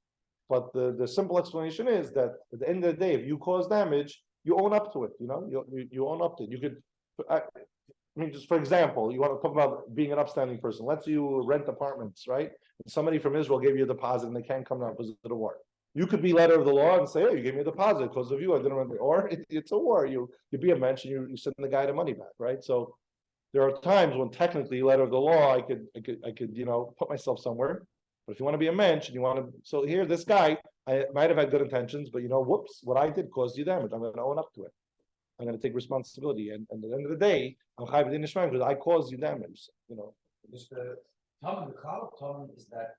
But the simple explanation is that at the end of the day, if you cause damage, you own up to it. You own up to it. You could, I mean, just for example, you want to talk about being an upstanding person. Let's say you rent apartments, right? And somebody from Israel gave you a deposit and they can't come down because of the war. You could be letter of the law and say, "Hey, you gave me a deposit because of you. I didn't rent it." Or it's a war. You be a mensch and you send the guy the money back, right? So there are times when technically letter of the law, I could put myself somewhere. But if you want to be a mensch and you want to, so here, this guy, I might have had good intentions, but whoops, what I did caused you damage. I'm going to own up to it. I'm going to take responsibility. And at the end of the day, I'm Chayav B'din Shemaim because I caused you damage. Just the Talmud is that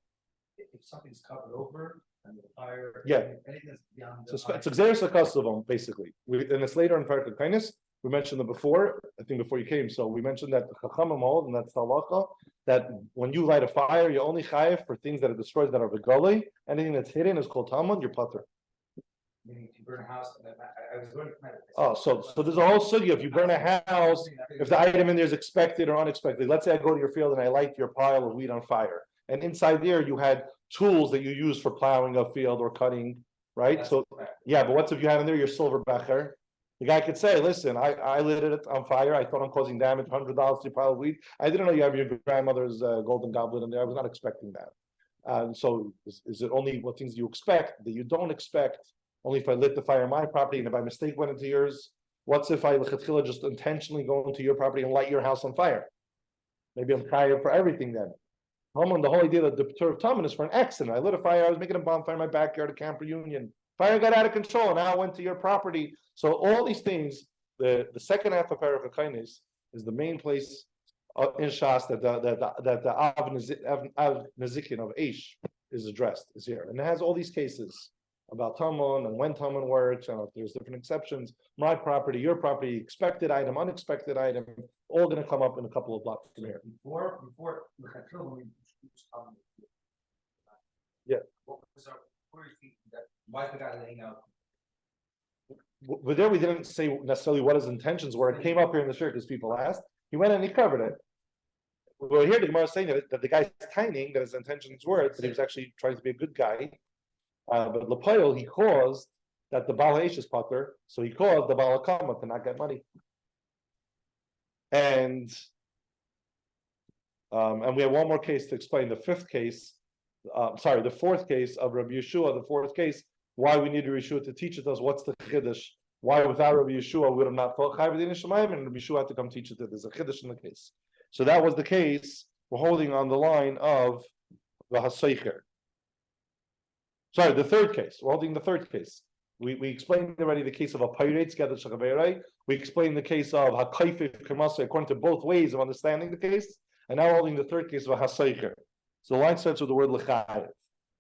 if something's covered over and the fire, anything that's beyond the So it's Xeris Akasavam, basically. And it's later in Perek Hakones. We mentioned it before, I think before you came. So we mentioned that the Chachamim hold, and that's the halacha, that when you light a fire, you're only chayav for things that are destroyed that are v'gali. Anything that's hidden is called Talmud, you're patur. Meaning if you burn a house, I was going to. Oh, so there's a whole sugya. If you burn a house, if the item in there is expected or unexpected. Let's say I go to your field and I light your pile of wheat on fire, and inside there you had tools that you use for plowing a field or cutting, right? That's so correct. Yeah, but what if you have in there your silver becher? The guy could say, "Listen, I lit it on fire. I thought I'm causing damage. $100 to your pile of wheat. I didn't know you have your grandmother's golden goblet in there. I was not expecting that." So is it only what things you expect that you don't expect? Only if I lit the fire on my property and if by mistake went into yours? What's if I just intentionally go into your property and light your house on fire? Maybe I'm chayav for everything then. The whole idea that the Torah of Talmud is for an accident. I lit a fire. I was making a bonfire in my backyard at camp reunion. Fire got out of control, and now it went to your property. So all these things, the second half of Perek Hakones is the main place in Shas that the Av Nezikin of Eish is addressed, is here. And it has all these cases about Talmud and when Talmud works, and if there's different exceptions. My property, your property, expected item, unexpected item, all going to come up in a couple of blocks from here. Before the Chatril, we introduced Talmud. Yeah. What was our, where is that? Why is the guy laying out? But there we didn't say necessarily what his intentions were. It came up here in the shirt because people asked. He went and he covered it. Well, here the Gemara is saying that the guy's tiny, that his intentions were that he was actually trying to be a good guy. But L'Poyel, he caused that the Baal Haish is patur, so he caused the Baal Hakama to not get money. And we have one more case to explain. The fourth case of Rabbi Yehoshua, the fourth case, why we need Rabbi Yehoshua to teach it to us. What's the chiddush? Why without Rabbi Yehoshua we would have not thought Chayav B'din Shemaim, and Rabbi Yehoshua had to come teach it to us. There's a chiddush in the case. So that was the case. We're holding on the line of the Haseicher. Sorry, the third case. We're holding the third case. We explained already the case of a pirate. We explained the case of Hakaifif Kamasa according to both ways of understanding the case. And now we're holding the third case of a Haseicher. So the line starts with the word L'chayev.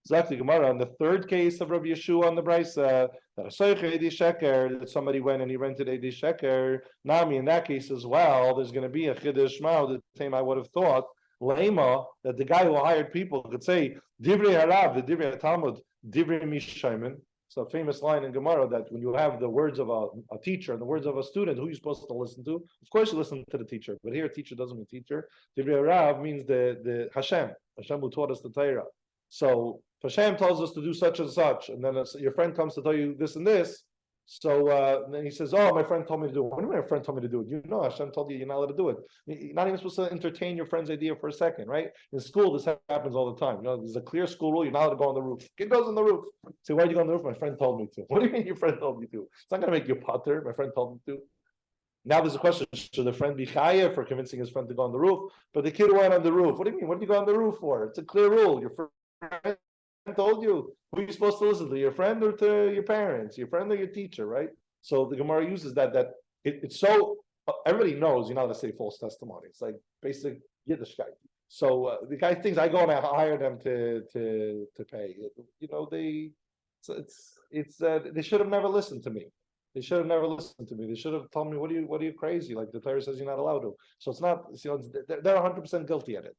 So that's the Gemara. On the third case of Rabbi Yehoshua on the Brisa, that Haseicher Edi Sheker, that somebody went and he rented Edi Sheker. Nami, in that case as well, there's going to be a Chiddush Mao, the same I would have thought. Lema, that the guy who hired people could say, Divrei Harav, the Divrei Talmud, Divrei Mishayman. It's a famous line in Gemara that when you have the words of a teacher and the words of a student, who are you supposed to listen to? Of course you listen to the teacher, but here teacher doesn't mean teacher. Divrei Harav means the Hashem who taught us the Torah. So if Hashem tells us to do such and such, and then your friend comes to tell you this and this, so then he says, "Oh, my friend told me to do it." What do you mean, my friend told me to do it? You know, Hashem told you you're not allowed to do it. You're not even supposed to entertain your friend's idea for a second, right? In school, this happens all the time. There's a clear school rule: you're not allowed to go on the roof. Kid goes on the roof. Say, "Why did you go on the roof?" My friend told me to. What do you mean your friend told me to? It's not going to make you patur. My friend told me to. Now there's a question: should the friend be chayav for convincing his friend to go on the roof? But the kid went on the roof. What do you mean? What did you go on the roof for? It's a clear rule. Your friend told you. Who are you supposed to listen to? Your friend or to your parents? Your friend or your teacher, right? So the Gemara uses that it's so everybody knows you're not going to say false testimony. It's like basic Yiddishkeit. So the guy thinks I go and I hire them to pay. They should have never listened to me. They should have never listened to me. They should have told me, what are you crazy? Like the Torah says you're not allowed to. So it's not, they're 100% guilty at it.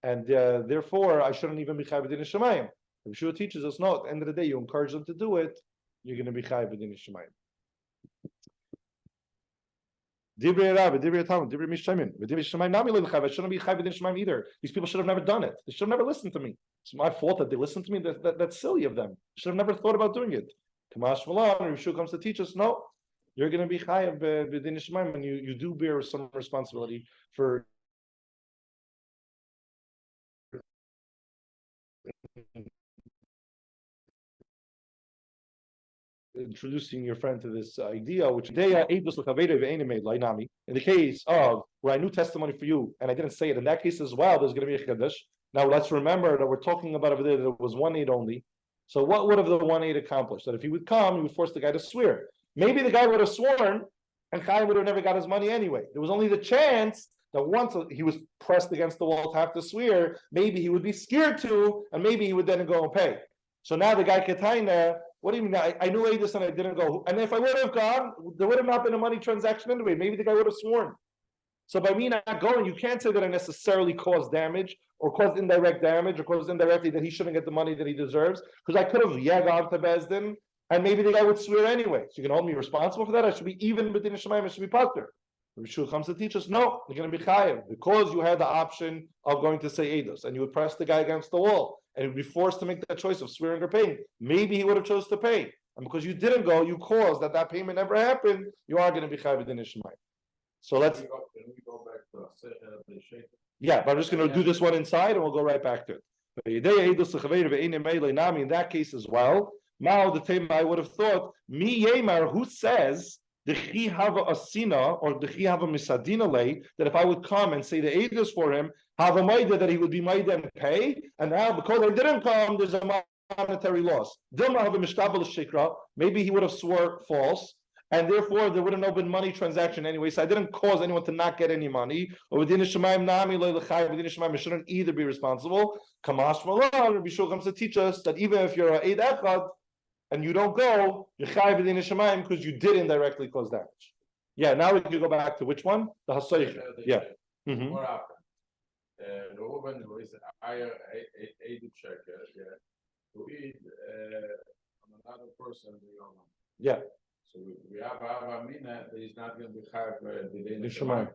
And therefore, I shouldn't even be Chai B'din Shemayim. Yehoshua teaches us, no, at the end of the day, you encourage them to do it, you're going to be Chai B'din Shemayim. Divrei Rabbi, Divrei Talmud, Divrei Mishamin, Divrei Shemayim. Nami lo l'chai. I shouldn't be Chai B'din Shemayim either. These people should have never done it. They should have never listened to me. It's my fault that they listened to me. That's silly of them. Should have never thought about doing it. Kamash Malan, Yehoshua comes to teach us, no, you're going to be Chai B'din Shemayim, and you do bear some responsibility for introducing your friend to this idea, which in the case of where I knew testimony for you and I didn't say it, in that case as well, there's going to be a chiddush. Now let's remember that we're talking about over there that it was 1 8 only. So what would have the 1 8 accomplished? That if he would come, he would force the guy to swear. Maybe the guy would have sworn and Chaim would have never got his money anyway. There was only the chance that once he was pressed against the wall to have to swear, maybe he would be scared to, and maybe he would then go and pay. So now the guy Ketaina, what do you mean? I knew this and I didn't go. And if I would have gone, there would have not been a money transaction anyway. Maybe the guy would have sworn. So by me not going, you can't say that I necessarily caused damage or caused indirect damage or caused indirectly that he shouldn't get the money that he deserves. Because I could have gone to Bezdin and maybe the guy would swear anyway. So you can hold me responsible for that. I should be even within Shemayim, I should be patur. Yehoshua comes to teach us, no, you're going to be chayav because you had the option of going to say Eidos and you would press the guy against the wall and you'd be forced to make that choice of swearing or paying. Maybe he would have chose to pay. And because you didn't go, you caused that payment never happened, you are going to be chayav in Shemayim. So let's. Can we go back to the Sheikh? Yeah, but I'm just going to do this one inside and we'll go right back to it. In that case as well, now the time I would have thought, Mi Yemar, who says the chi have a asina or the chi have a misadina lay, that if I would come and say the Eidos for him, have a maida that he would be maida and pay, and now because I didn't come, there's a monetary loss. Maybe he would have swore false, and therefore there would have no been money transaction anyway. So I didn't cause anyone to not get any money. Or within Shemayim nami within Shemayim, I shouldn't either be responsible. Kamash Malan, Rabbi Shiur comes to teach us that even if you're a Eid Echad and you don't go, you're chayav b'din Shemayim because you did indirectly cause damage. Yeah, now we can go back to which one? The Hasoich. Yeah. What happened? Reuben, who is higher Eid checker, to eat another person. Yeah. So we have Avamina, he's not going to be chayav b'din Shemayim.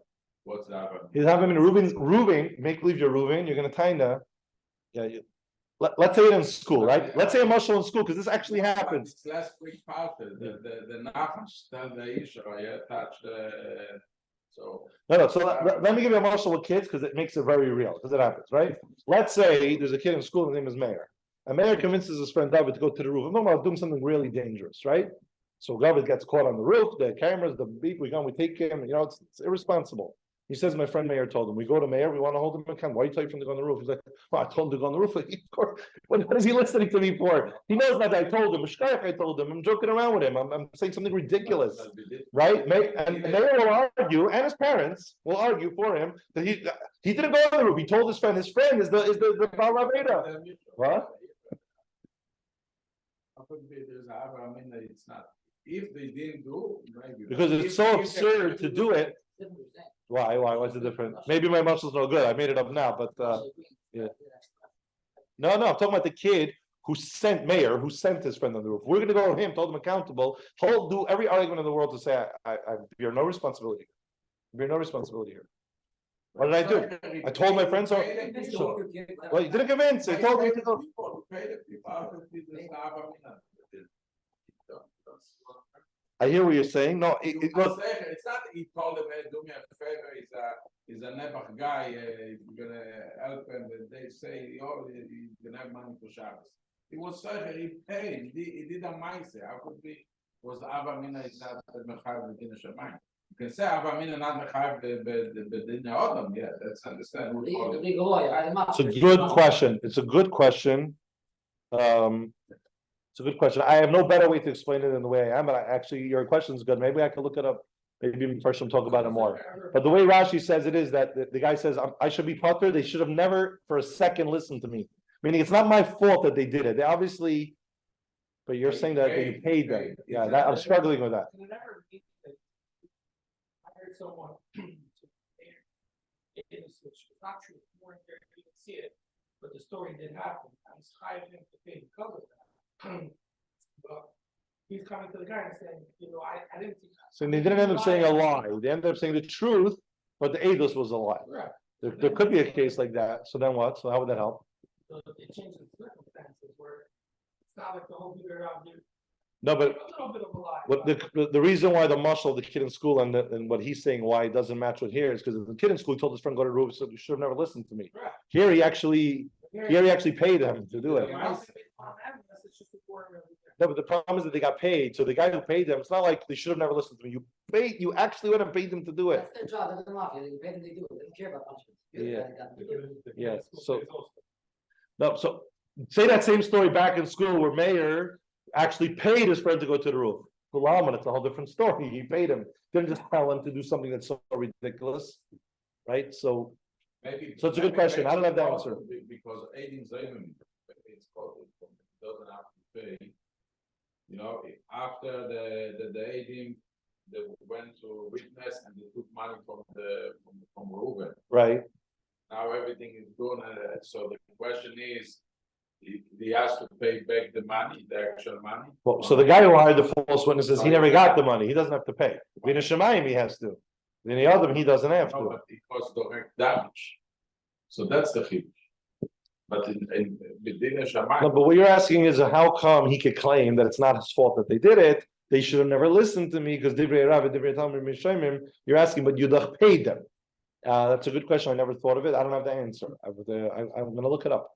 What's the Avamina? He's having Reuven, make believe you're Reuven, you're going to taina. Yeah. Let's say it in school, right? Let's say a mashal in school, because this actually happens. It's last week part, the nafash tell the Isha, touch the so. No. So let me give you a mashal with kids because it makes it very real, because it happens, right? Let's say there's a kid in school, his name is Meir. And Meir convinces his friend David to go to the roof. I'm talking about doing something really dangerous, right? So David gets caught on the roof, the cameras, the beep, we take him, it's irresponsible. He says, my friend Meir told him, we go to Meir, we want to hold him accountable. Why are you telling him to go on the roof? He's like, well, I told him to go on the roof. Like, of course, what is he listening to me for? He knows that I told him. I told him. I'm joking around with him. I'm saying something ridiculous, right? And Meir will argue, and his parents will argue for him that he didn't go on the roof. He told his friend is the Baal Raveda. What? It's not. If they didn't do, maybe. Because it's so absurd to do it. Why? What's the difference? Maybe my muscles no good. I made it up now, but yeah. No, I'm talking about the kid who sent his friend on the roof. We're going to go to him, hold him accountable. He'll do every argument in the world to say, I bear no responsibility. I bear no responsibility here. What did I do? I told my friends. Well, you didn't convince. I told me to go. I hear what you're saying. No, it's not that he told him, hey, do me a favor, he's a Nebuch guy, you're gonna help him, and they say, oh, you can have money for Shabbos. He was saying he paid, he did a maise. How could be was the Avamina is not the Mechav B'din Shemayim? You can say Avamina not Mechav B'din Odom, yeah, that's understandable. It's a good question. It's a good question. It's a good question. I have no better way to explain it than the way I am, but actually your question is good. Maybe I can look it up. Maybe first we'll talk about it more. But the way Rashi says it is that the guy says, I should be patur. They should have never for a second listened to me. Meaning it's not my fault that they did it. They obviously, But you're saying that you paid them. Paid. Yeah, that, I'm struggling with that. And it never means that I heard someone to pay in this, which is not true, you weren't there, you didn't see it, but the story did happen. I was hiring him to pay because of that. But he's coming to the guy and saying, you know, I didn't see. So they didn't end up saying a lie. They ended up saying the truth, but the edus was a lie. Right. There could be a case like that. So then what? So how would that help? So it changes the circumstances where it's not like the whole figure out there. No, but A little bit of a lie. what the reason why the muscle of the kid in school and what he's saying why it doesn't match with here is because the kid in school told his friend go to Rube, so you should have never listened to me. Right. Here he actually paid him to do it. It's just a quarter of the- No, but the problem is that they got paid. So the guy who paid them, it's not like they should have never listened to me. You actually went and paid them to do it. That's their job, they're the mafia, they pay them, they do it, they don't care about punishment. Yeah. No, so say that same story back in school where Mayor actually paid his friend to go to the roof. Gulaman, it's a whole different story. He paid him. Didn't just tell him to do something that's so ridiculous. Right? So Maybe. So it's a good question. I don't have the answer. Because Aidin Zayman, it's called, it doesn't have to pay. You know, after the Aidin, they went to witness and they took money from Reuben. right. Now everything is gone, so the question is, he has to pay back the money, the actual money. Well, so the guy who hired the false witnesses, he never got the money. He doesn't have to pay. Vina Shemayim, he has to. Then the other, he doesn't have No, to. but it caused direct damage. So that's the hit. But in Medina No, Shammai, but what you're asking is how come he could claim that it's not his fault that they did it? They should have never listened to me because Divrei Rav, Divrei Talmud Mishayim. You're asking, but Yudach paid them. That's a good question. I never thought of it. I don't have the answer. I'm going to look it up.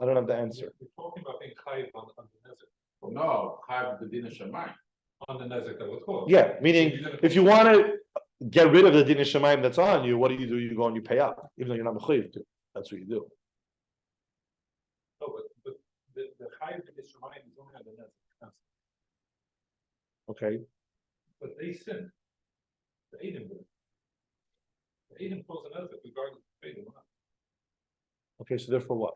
I don't have the answer. We're talking about being chayiv on the nezek, no, have Medina Shammai. on the nezek that was caused. Yeah, meaning if you want to get rid of the din shemaim that's on you, what do? You go and you pay up, even though you're not mechuyev to. That's what you do. No, but the chayiv of the shemayim is only on the nezek. Okay. But they sinned. The Edom did. The Edom caused a nezek regardless of the Edom or not. Okay. So therefore, what?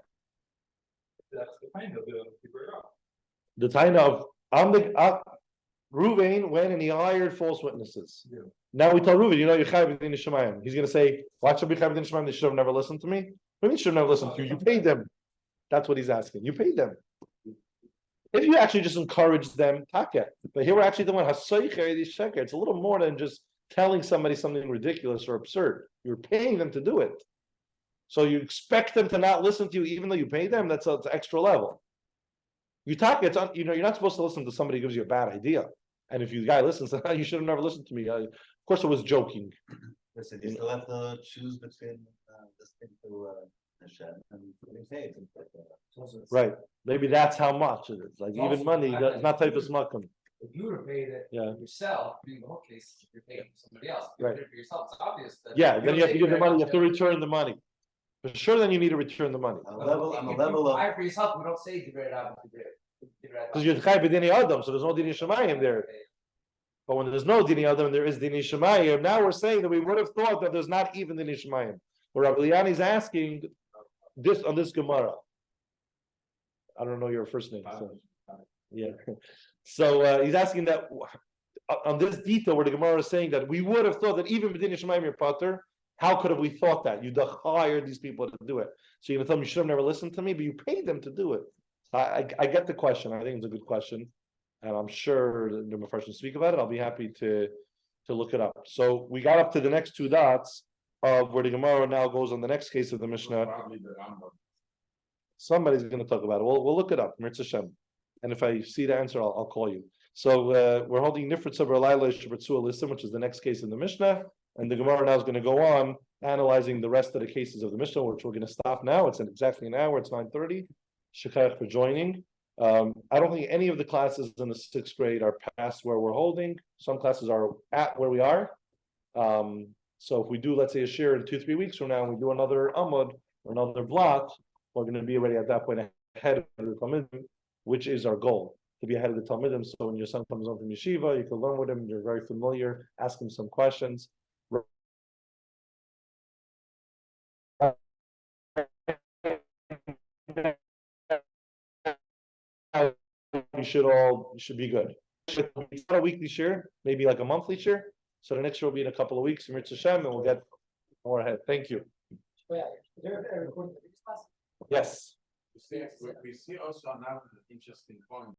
That's the kind of the figure out. The time of Ruvain went and he hired false witnesses. Yeah. Now we tell Ruvain, you know, you're chayiv din shemayim. He's going to say, "Why should be chayiv din shemayim? They should have never listened to me." What do you mean should have never listened to you? You paid them. That's what he's asking. You paid them. If you actually just encourage them, taka. But here we're actually doing hasoicher sheker. It's a little more than just telling somebody something ridiculous or absurd. You're paying them to do it. So you expect them to not listen to you, even though you pay them. That's an extra level. You talk. It's you're not supposed to listen to somebody who gives you a bad idea. And if the guy listens, you should have never listened to me. Of course, I was joking. Listen, you still have to choose between listening to Hashem and getting paid. Right. Maybe that's how much it is. Like even Also, money, that's not type of smakam. If you would have paid it Yeah. yourself, in the whole case, you're paying for somebody else. If Right. you did it for yourself, it's obvious that. Yeah. Then you have to give the money. You have to If return the money. For sure, then you need to return the money On a you level of. buy for yourself, we don't say Divrei Rav, because you're chayiv b'dini adam, so there's no dini shemayim there. But when there's no dini adam, there is dini shemayim. Now we're saying that we would have thought that there's not even dini shemayim. But Rabbi Liani is asking this on this Gemara. I don't know your first name. So. Yeah. So he's asking that on this detail where the Gemara is saying that we would have thought that even b'dini shemayim you're pater. How could have we thought that? You hired these people to do it. So you're gonna tell me you should have never listened to me, but you paid them to do it. I get the question. I think it's a good question, and I'm sure the Mepharshim speak about it. I'll be happy to look it up. So we got up to the next two dots of where the Gemara now goes on the next case of the Mishnah. Probably the Rambam. Somebody's going to talk about it. We'll look it up. Mirza Shem. And if I see the answer, I'll call you. So we're holding Nifrit Sabra Laila Shabbatsu Alysim, which is the next case in the Mishnah, and the Gemara now is going to go on analyzing the rest of the cases of the Mishnah, which we're going to stop now. It's in exactly an hour. It's 9:30. Shekayach for joining. I don't think any of the classes in the 6th grade are past where we're holding. Some classes are at where we are. So if we do, let's say, a shiur in 2-3 weeks from now, and we do another amud or another block, we're going to be already at that point ahead of the Talmidim, which is our goal, to be ahead of the Talmidim. So when your son comes home from yeshiva, you can learn with him. You're very familiar. Ask him some questions. we should be good. It's not a weekly share, maybe like a monthly share. So the next year will be in a couple of weeks, Mitzvah Hashem, and we'll get more ahead. Thank you. Oh, yeah, is there a recording of this class? Yes. We see also another interesting point.